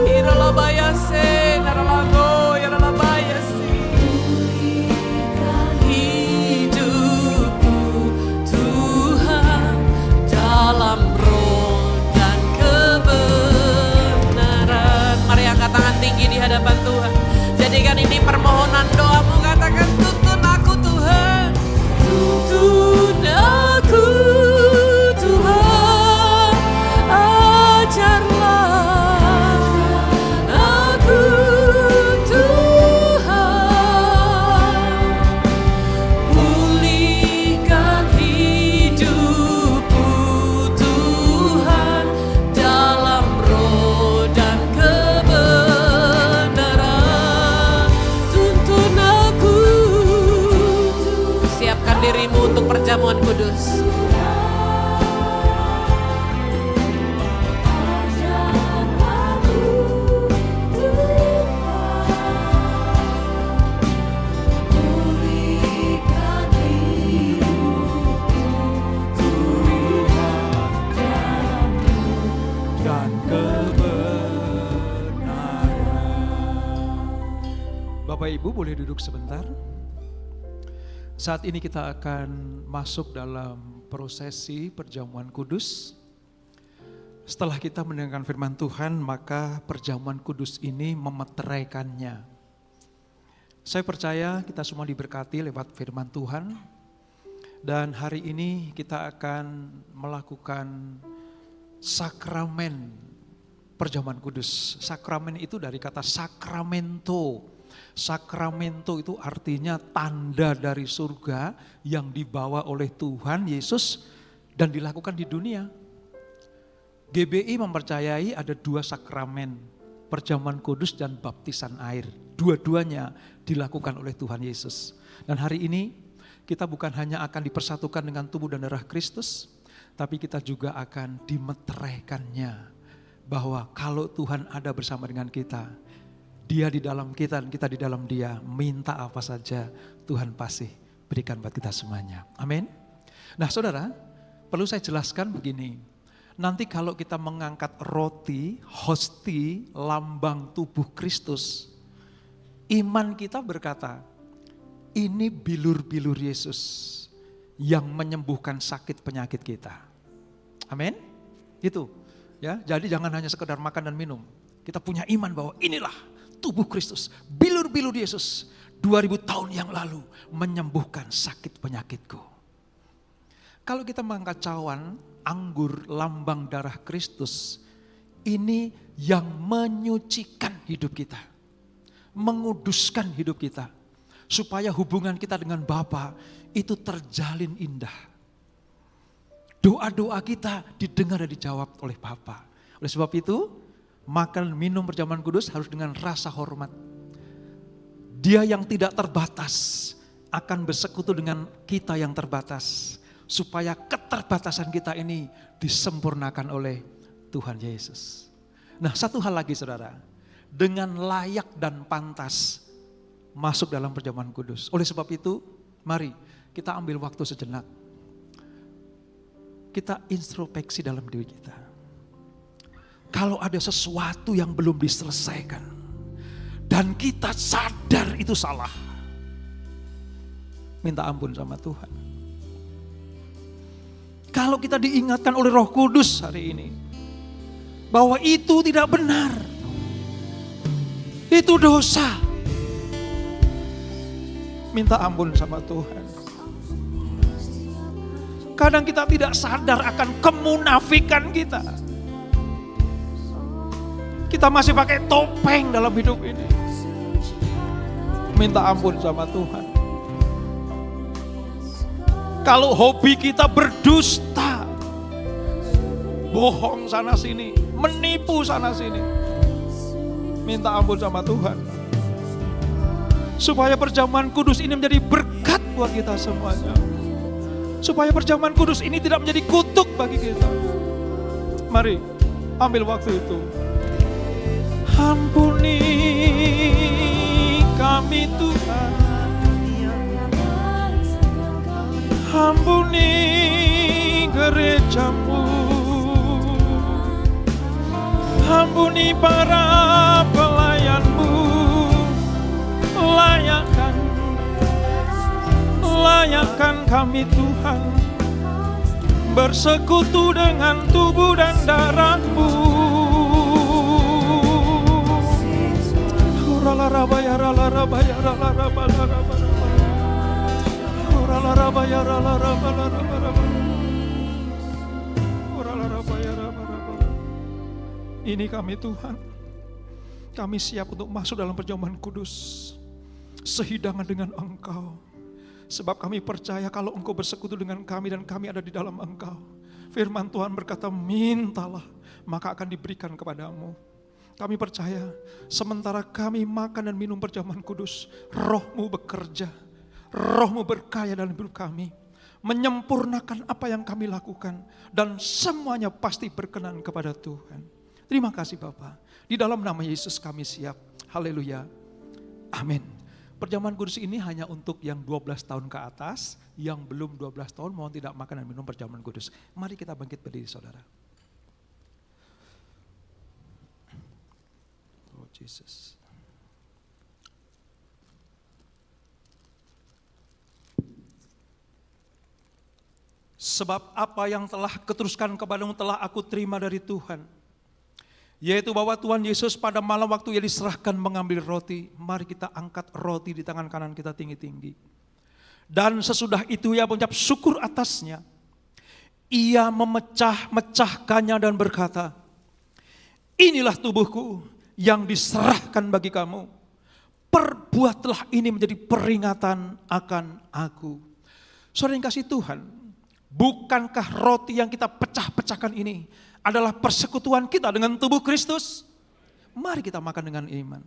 kiralah bayasi, kiralah go, kiralah bayasi. Pulihkan hidupku Tuhan dalam roh dan kebenaran. Mari angkat tangan tinggi di hadapan Tuhan. Jadikan ini permohonan doamu. Katakan, tuntun aku Tuhan. Tuntun aku Tuhan, ajarlah aku Tuhan, pulihkan hidupku Tuhan dalam roh dan kebenaran. Tuntun aku. Siapkan dirimu untuk perjamuan kudus. Dan kebenaran. Bapak Ibu boleh duduk sebentar. Saat ini kita akan masuk dalam prosesi perjamuan kudus. Setelah kita mendengarkan firman Tuhan, maka perjamuan kudus ini memeteraikannya. Saya percaya kita semua diberkati lewat firman Tuhan. Dan hari ini kita akan melakukan sakramen perjamuan kudus. Sakramen itu dari kata sakramento. Sakramento itu artinya tanda dari surga yang dibawa oleh Tuhan Yesus dan dilakukan di dunia. GBI mempercayai ada dua sakramen, perjamuan kudus dan baptisan air. Dua-duanya dilakukan oleh Tuhan Yesus. Dan hari ini kita bukan hanya akan dipersatukan dengan tubuh dan darah Kristus, tapi kita juga akan dimeteraikannya. Bahwa kalau Tuhan ada bersama dengan kita, Dia di dalam kita dan kita di dalam Dia, minta apa saja Tuhan pasti berikan buat kita semuanya. Amin. Nah saudara, perlu saya jelaskan begini. Nanti kalau kita mengangkat roti, hosti, lambang tubuh Kristus, iman kita berkata, ini bilur-bilur Yesus yang menyembuhkan sakit penyakit kita. Amin. Itu ya. Jadi jangan hanya sekedar makan dan minum. Kita punya iman bahwa inilah tubuh Kristus, bilur-bilur Yesus 2000 tahun yang lalu menyembuhkan sakit penyakitku. Kalau kita mengangkat cawan, anggur lambang darah Kristus, ini yang menyucikan hidup kita, menguduskan hidup kita, supaya hubungan kita dengan Bapa itu terjalin indah. Doa-doa kita didengar dan dijawab oleh Bapa. Oleh sebab itu, makan minum perjamuan kudus harus dengan rasa hormat. Dia yang tidak terbatas akan bersekutu dengan kita yang terbatas, supaya keterbatasan kita ini disempurnakan oleh Tuhan Yesus. Nah, satu hal lagi saudara, dengan layak dan pantas masuk dalam perjamuan kudus. Oleh sebab itu, mari kita ambil waktu sejenak. Kita introspeksi dalam diri kita. Kalau ada sesuatu yang belum diselesaikan dan kita sadar itu salah, minta ampun sama Tuhan. Kalau kita diingatkan oleh Roh Kudus hari ini bahwa itu tidak benar, itu dosa, minta ampun sama Tuhan. Kadang kita tidak sadar akan kemunafikan kita. Kita masih pakai topeng dalam hidup ini. Minta ampun sama Tuhan. Kalau hobi kita berdusta, bohong sana sini, menipu sana sini, minta ampun sama Tuhan. Supaya perjamuan kudus ini menjadi berkat buat kita semuanya. Supaya perjamuan kudus ini tidak menjadi kutuk bagi kita. Mari ambil waktu itu. Ampuni kami Tuhan, ampuni gerejamu, ampuni para pelayanmu, layakkan kami Tuhan, bersekutu dengan tubuh dan darah-Mu. Ini kami Tuhan, kami siap untuk masuk dalam perjamuan kudus, sehidangan dengan Engkau. Sebab kami percaya kalau Engkau bersekutu dengan kami dan kami ada di dalam Engkau. Firman Tuhan berkata, mintalah maka akan diberikan kepadamu. Kami percaya sementara kami makan dan minum perjamuan kudus, Roh-Mu bekerja, Roh-Mu berkarya dalam hidup kami, menyempurnakan apa yang kami lakukan, dan semuanya pasti berkenan kepada Tuhan. Terima kasih Bapa. Di dalam nama Yesus kami siap. Haleluya. Amin. Perjamuan kudus ini hanya untuk yang 12 tahun ke atas, yang belum 12 tahun mohon tidak makan dan minum perjamuan kudus. Mari kita bangkit berdiri saudara. Oh Jesus. Sebab apa yang telah keteruskan kepadamu telah aku terima dari Tuhan. Yaitu bahwa Tuhan Yesus pada malam waktu Ia diserahkan mengambil roti. Mari kita angkat roti di tangan kanan kita tinggi-tinggi. Dan sesudah itu Ia mengucap syukur atasnya. Ia memecah-mecahkannya dan berkata, inilah tubuhku yang diserahkan bagi kamu. Perbuatlah ini menjadi peringatan akan aku. Saudara yang kasih Tuhan, bukankah roti yang kita pecah-pecahkan ini adalah persekutuan kita dengan tubuh Kristus? Mari kita makan dengan iman.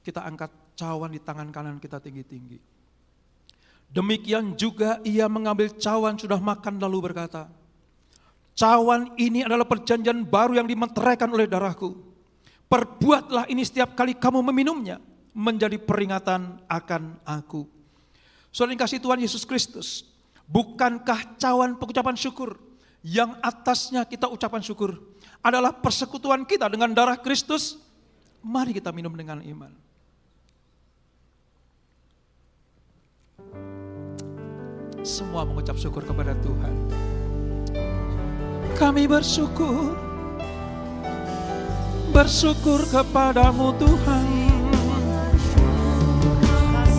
Kita angkat cawan di tangan kanan kita tinggi-tinggi. Demikian juga Ia mengambil cawan sudah makan lalu berkata, cawan ini adalah perjanjian baru yang dimeteraikan oleh darahku. Perbuatlah ini setiap kali kamu meminumnya, menjadi peringatan akan aku. Saudara yang kasih Tuhan Yesus Kristus, bukankah cawan pengucapan syukur yang atasnya kita ucapan syukur adalah persekutuan kita dengan darah Kristus. Mari kita minum dengan iman. Semua mengucap syukur kepada Tuhan. Kami bersyukur kepadamu Tuhan,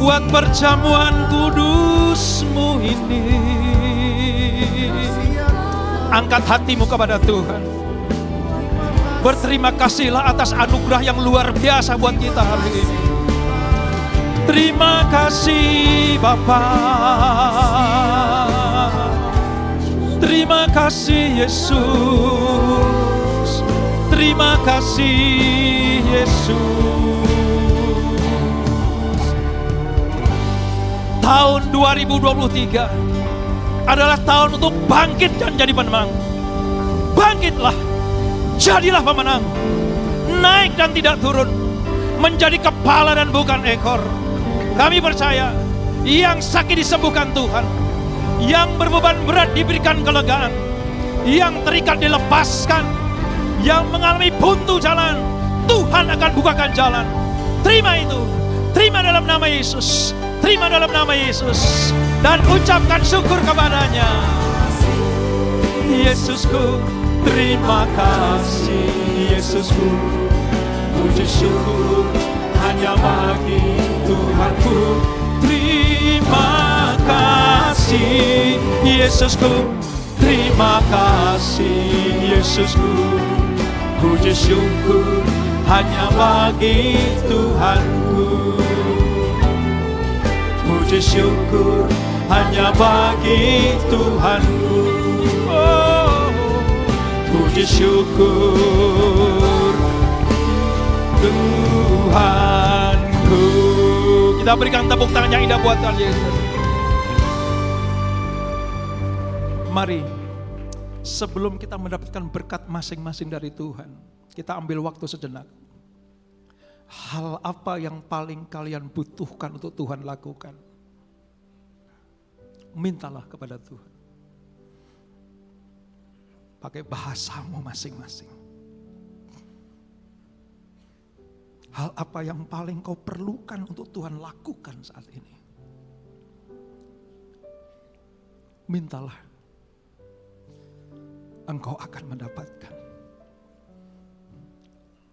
buat perjamuan kudus-Mu ini. Angkat hatimu kepada Tuhan. Berterima kasihlah atas anugerah yang luar biasa buat kita hari ini. Terima kasih Bapa. Terima kasih Yesus. Terima kasih Yesus. Tahun 2023 adalah tahun untuk bangkit dan jadi pemenang. Bangkitlah, jadilah pemenang. Naik dan tidak turun, menjadi kepala dan bukan ekor. Kami percaya, yang sakit disembuhkan Tuhan, yang berbeban berat diberikan kelegaan, yang terikat dilepaskan, yang mengalami buntu jalan, Tuhan akan bukakan jalan. Terima itu, terima dalam nama Yesus, terima dalam nama Yesus, dan ucapkan syukur kepadanya. Yesusku, terima kasih Yesusku, puji syukur hanya bagi Tuhanku. Terima kasih Yesusku, terima kasih Yesusku, puji syukur hanya bagi Tuhanku. Puji syukur hanya bagi Tuhanku. Oh, puji syukur Tuhanku. Kita berikan tepuk tangan yang indah buat Tuhan Yesus. Mari, sebelum kita mendapatkan berkat masing-masing dari Tuhan, kita ambil waktu sejenak. Hal apa yang paling kalian butuhkan untuk Tuhan lakukan? Mintalah kepada Tuhan. Pakai bahasamu masing-masing. Hal apa yang paling kau perlukan untuk Tuhan lakukan saat ini? Mintalah. Engkau akan mendapatkan.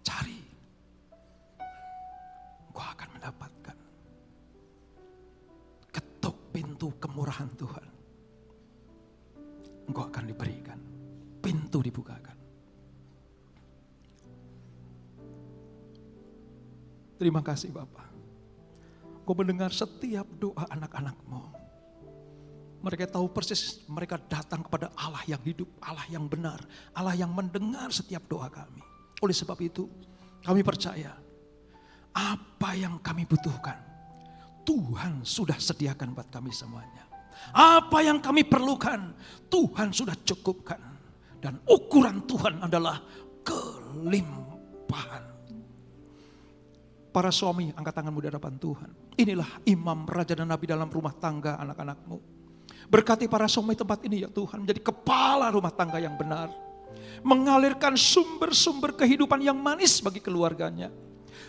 Cari. Engkau akan mendapatkan. Ketuk pintu kemurahan Tuhan. Engkau akan diberikan. Pintu dibukakan. Terima kasih Bapa. Kau mendengar setiap doa anak-anak-Mu. Mereka tahu persis mereka datang kepada Allah yang hidup, Allah yang benar, Allah yang mendengar setiap doa kami. Oleh sebab itu kami percaya apa yang kami butuhkan Tuhan sudah sediakan buat kami semuanya. Apa yang kami perlukan Tuhan sudah cukupkan. Dan ukuran Tuhan adalah kelimpahan. Para suami, angkat tanganmu di hadapan Tuhan. Inilah imam, raja dan nabi dalam rumah tangga anak-anakmu. Berkati para suami tempat ini ya Tuhan, menjadi kepala rumah tangga yang benar. Mengalirkan sumber-sumber kehidupan yang manis bagi keluarganya.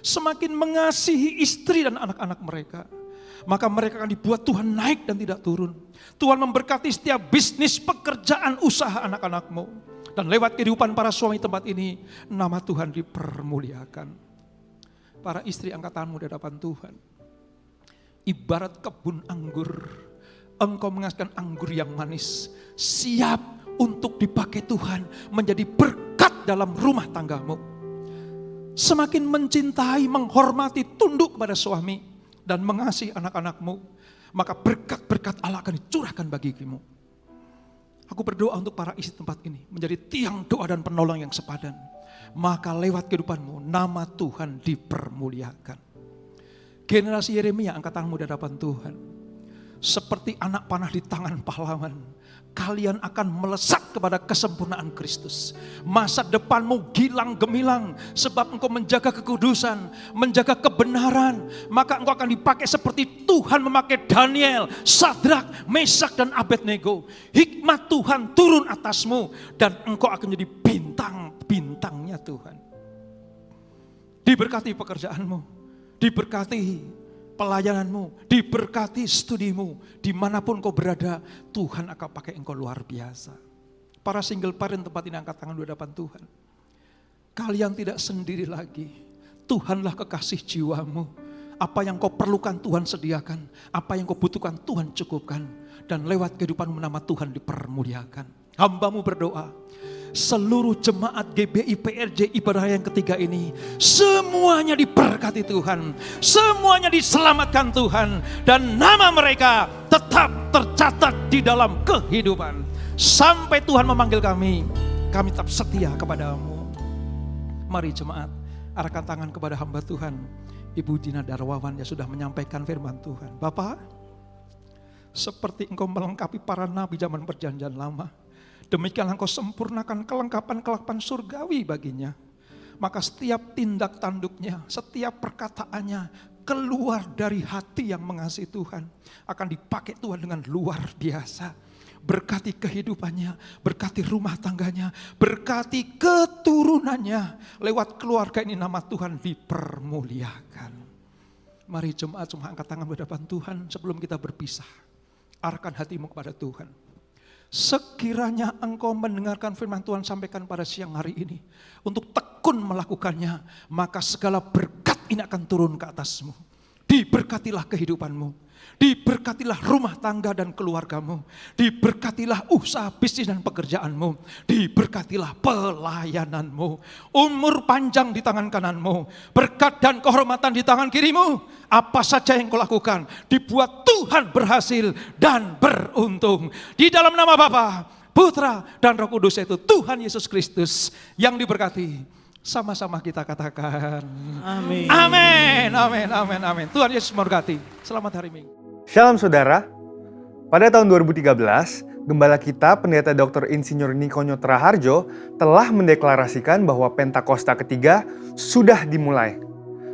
Semakin mengasihi istri dan anak-anak mereka, maka mereka akan dibuat Tuhan naik dan tidak turun. Tuhan memberkati setiap bisnis, pekerjaan, usaha anak-anakmu. Dan lewat kehidupan para suami tempat ini, nama Tuhan dipermuliakan. Para istri, angkat tanganmu di hadapan Tuhan. Ibarat kebun anggur, engkau menghasilkan anggur yang manis, siap untuk dipakai Tuhan menjadi berkat dalam rumah tanggamu. Semakin mencintai, menghormati, tunduk kepada suami dan mengasihi anak-anakmu, maka berkat-berkat Allah akan dicurahkan bagimu. Aku berdoa untuk para istri tempat ini menjadi tiang doa dan penolong yang sepadan. Maka lewat kehidupanmu nama Tuhan dipermuliakan. Generasi Yeremia, angkat tanganmu di hadapan Tuhan. Seperti anak panah di tangan pahlawan, kalian akan melesat kepada kesempurnaan Kristus. Masa depanmu gilang gemilang sebab engkau menjaga kekudusan, menjaga kebenaran. Maka engkau akan dipakai seperti Tuhan memakai Daniel, Sadrak, Mesak dan Abednego. Hikmat Tuhan turun atasmu dan engkau akan jadi bintang-bintangnya Tuhan. Diberkati pekerjaanmu, diberkati pelayananmu, diberkati studimu, dimanapun kau berada, Tuhan akan pakai engkau luar biasa. Para single parent tempat ini angkat tangan di hadapan Tuhan. Kalian tidak sendiri lagi, Tuhanlah kekasih jiwamu. Apa yang kau perlukan Tuhan sediakan, apa yang kau butuhkan Tuhan cukupkan. Dan lewat kehidupanmu nama Tuhan dipermuliakan. Hambamu berdoa, seluruh jemaat GBI PRJ ibadah yang ketiga ini semuanya diberkati Tuhan, semuanya diselamatkan Tuhan, dan nama mereka tetap tercatat di dalam kehidupan sampai Tuhan memanggil kami tetap setia kepadamu. Mari jemaat, arahkan tangan kepada hamba Tuhan Ibu Dina Darwawan yang sudah menyampaikan firman Tuhan. Bapak, seperti engkau melengkapi para nabi zaman perjanjian lama, demikianlah engkau sempurnakan kelengkapan surgawi baginya. Maka setiap tindak tanduknya, setiap perkataannya keluar dari hati yang mengasihi Tuhan akan dipakai Tuhan dengan luar biasa. Berkati kehidupannya, berkati rumah tangganya, berkati keturunannya. Lewat keluarga ini nama Tuhan dipermuliakan. Mari jemaat semua angkat tangan berhadapan Tuhan sebelum kita berpisah. Arahkan hatimu kepada Tuhan. Sekiranya engkau mendengarkan firman Tuhan sampaikan pada siang hari ini, untuk tekun melakukannya, maka segala berkat ini akan turun ke atasmu. Diberkatilah kehidupanmu, diberkatilah rumah tangga dan keluargamu, diberkatilah usaha bisnis dan pekerjaanmu, diberkatilah pelayananmu. Umur panjang di tangan kananmu, berkat dan kehormatan di tangan kirimu. Apa saja yang kau lakukan dibuat Tuhan berhasil dan beruntung. Di dalam nama Bapa, Putra dan Roh Kudus, yaitu Tuhan Yesus Kristus yang diberkati. Sama-sama kita katakan amin. Amin, amin, amin, amin. Tuhan Yesus memberkati. Selamat hari Minggu. Shalom saudara. Pada tahun 2013, Gembala kita Pendeta Dr. Insinyur Nikonyo Traharjo telah mendeklarasikan bahwa Pentakosta ketiga sudah dimulai.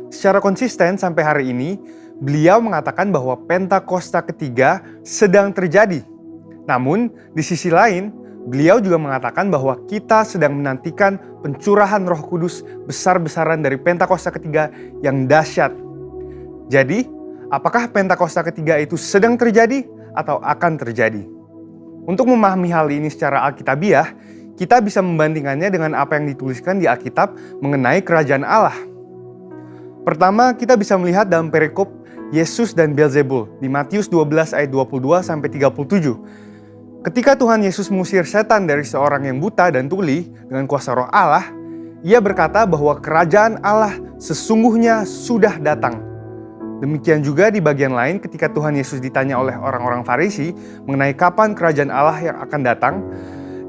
Secara konsisten sampai hari ini, beliau mengatakan bahwa Pentakosta ketiga sedang terjadi. Namun, di sisi lain, beliau juga mengatakan bahwa kita sedang menantikan pencurahan Roh Kudus besar-besaran dari Pentakosta ketiga yang dahsyat. Jadi, apakah Pentakosta ketiga itu sedang terjadi atau akan terjadi? Untuk memahami hal ini secara alkitabiah, kita bisa membandingkannya dengan apa yang dituliskan di Alkitab mengenai kerajaan Allah. Pertama, kita bisa melihat dalam perikop Yesus dan Beelzebul di Matius 12 ayat 22-37. Ketika Tuhan Yesus mengusir setan dari seorang yang buta dan tuli dengan kuasa Roh Allah, Ia berkata bahwa kerajaan Allah sesungguhnya sudah datang. Demikian juga di bagian lain ketika Tuhan Yesus ditanya oleh orang-orang Farisi mengenai kapan kerajaan Allah yang akan datang,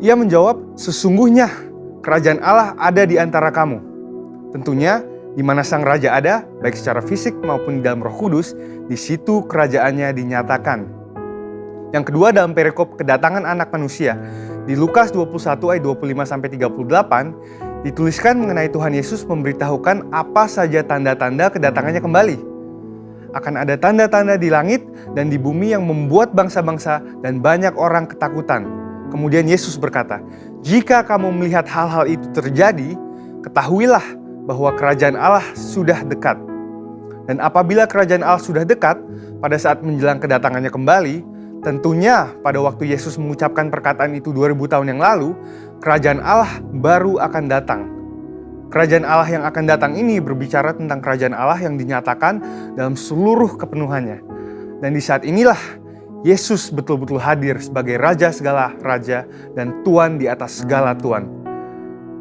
Ia menjawab, sesungguhnya kerajaan Allah ada di antara kamu. Tentunya, di mana sang raja ada, baik secara fisik maupun di dalam Roh Kudus, di situ kerajaannya dinyatakan. Yang kedua dalam perikop kedatangan anak manusia, di Lukas 21 ayat 25-38, dituliskan mengenai Tuhan Yesus memberitahukan apa saja tanda-tanda kedatangannya kembali. Akan ada tanda-tanda di langit dan di bumi yang membuat bangsa-bangsa dan banyak orang ketakutan. Kemudian Yesus berkata, jika kamu melihat hal-hal itu terjadi, ketahuilah bahwa kerajaan Allah sudah dekat. Dan apabila kerajaan Allah sudah dekat, pada saat menjelang kedatangannya kembali, tentunya pada waktu Yesus mengucapkan perkataan itu 2000 tahun yang lalu, kerajaan Allah baru akan datang. Kerajaan Allah yang akan datang ini berbicara tentang kerajaan Allah yang dinyatakan dalam seluruh kepenuhannya. Dan di saat inilah, Yesus betul-betul hadir sebagai Raja segala Raja dan Tuan di atas segala Tuan.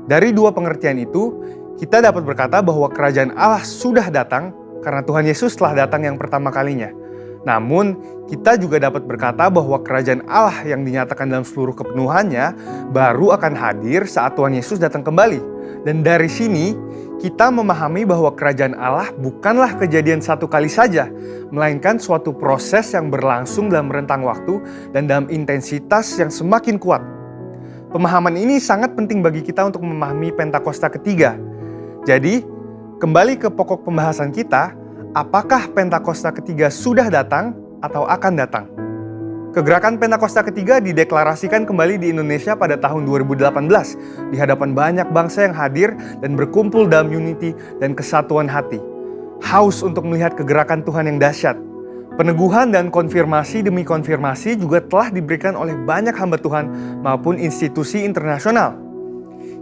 Dari dua pengertian itu, kita dapat berkata bahwa kerajaan Allah sudah datang karena Tuhan Yesus telah datang yang pertama kalinya. Namun, kita juga dapat berkata bahwa kerajaan Allah yang dinyatakan dalam seluruh kepenuhannya baru akan hadir saat Tuhan Yesus datang kembali. Dan dari sini, kita memahami bahwa kerajaan Allah bukanlah kejadian satu kali saja, melainkan suatu proses yang berlangsung dalam rentang waktu dan dalam intensitas yang semakin kuat. Pemahaman ini sangat penting bagi kita untuk memahami Pentakosta ketiga. Jadi, kembali ke pokok pembahasan kita, apakah Pentakosta ketiga sudah datang atau akan datang? Kegerakan Pentakosta ketiga dideklarasikan kembali di Indonesia pada tahun 2018 di hadapan banyak bangsa yang hadir dan berkumpul dalam unity dan kesatuan hati. Haus untuk melihat kegerakan Tuhan yang dahsyat. Peneguhan dan konfirmasi demi konfirmasi juga telah diberikan oleh banyak hamba Tuhan maupun institusi internasional.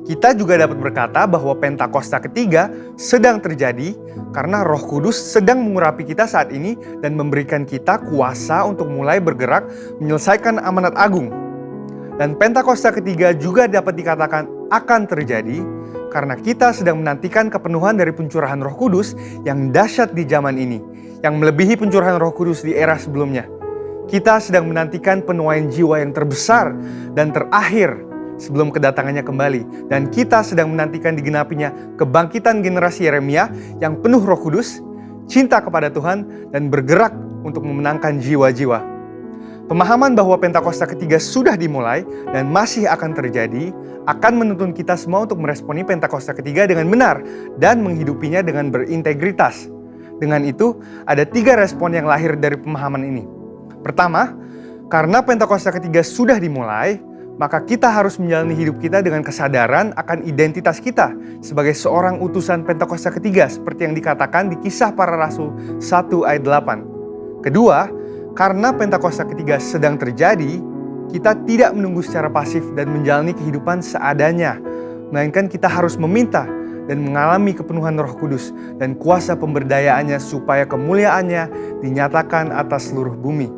Kita juga dapat berkata bahwa Pentakosta ketiga sedang terjadi karena Roh Kudus sedang mengurapi kita saat ini dan memberikan kita kuasa untuk mulai bergerak menyelesaikan amanat agung. Dan Pentakosta ketiga juga dapat dikatakan akan terjadi karena kita sedang menantikan kepenuhan dari pencurahan Roh Kudus yang dahsyat di zaman ini, yang melebihi pencurahan Roh Kudus di era sebelumnya. Kita sedang menantikan penuaian jiwa yang terbesar dan terakhir sebelum kedatangannya kembali. Dan kita sedang menantikan digenapinya kebangkitan generasi Yeremia yang penuh Roh Kudus, cinta kepada Tuhan, dan bergerak untuk memenangkan jiwa-jiwa. Pemahaman bahwa Pentakosta ketiga sudah dimulai dan masih akan terjadi akan menuntun kita semua untuk meresponi Pentakosta ketiga dengan benar dan menghidupinya dengan berintegritas. Dengan itu, ada 3 respon yang lahir dari pemahaman ini. Pertama, karena Pentakosta ketiga sudah dimulai, maka kita harus menjalani hidup kita dengan kesadaran akan identitas kita sebagai seorang utusan Pentakosta ketiga seperti yang dikatakan di Kisah Para Rasul 1 ayat 8. Kedua, karena Pentakosta ketiga sedang terjadi, kita tidak menunggu secara pasif dan menjalani kehidupan seadanya, melainkan kita harus meminta dan mengalami kepenuhan Roh Kudus dan kuasa pemberdayaannya supaya kemuliaannya dinyatakan atas seluruh bumi.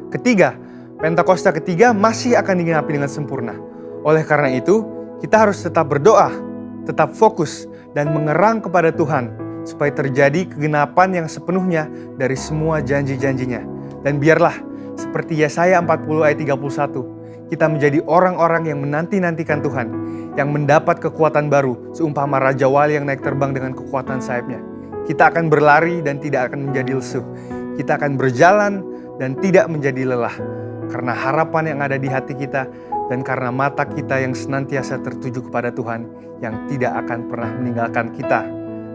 Ketiga, Pentakosta ketiga masih akan digenapi dengan sempurna. Oleh karena itu, kita harus tetap berdoa, tetap fokus, dan mengerang kepada Tuhan supaya terjadi kegenapan yang sepenuhnya dari semua janji-janjinya. Dan biarlah, seperti Yesaya 40 ayat 31, kita menjadi orang-orang yang menanti-nantikan Tuhan, yang mendapat kekuatan baru, seumpama Raja Wali yang naik terbang dengan kekuatan sayapnya. Kita akan berlari dan tidak akan menjadi lesu. Kita akan berjalan dan tidak menjadi lelah. Karena harapan yang ada di hati kita dan karena mata kita yang senantiasa tertuju kepada Tuhan yang tidak akan pernah meninggalkan kita.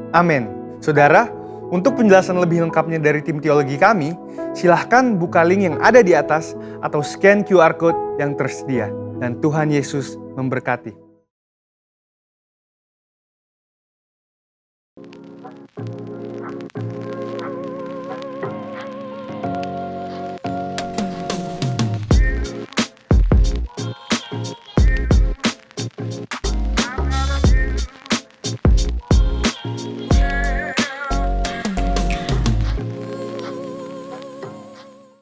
Amin. Saudara, untuk penjelasan lebih lengkapnya dari tim teologi kami, silahkan buka link yang ada di atas atau scan QR Code yang tersedia. Dan Tuhan Yesus memberkati.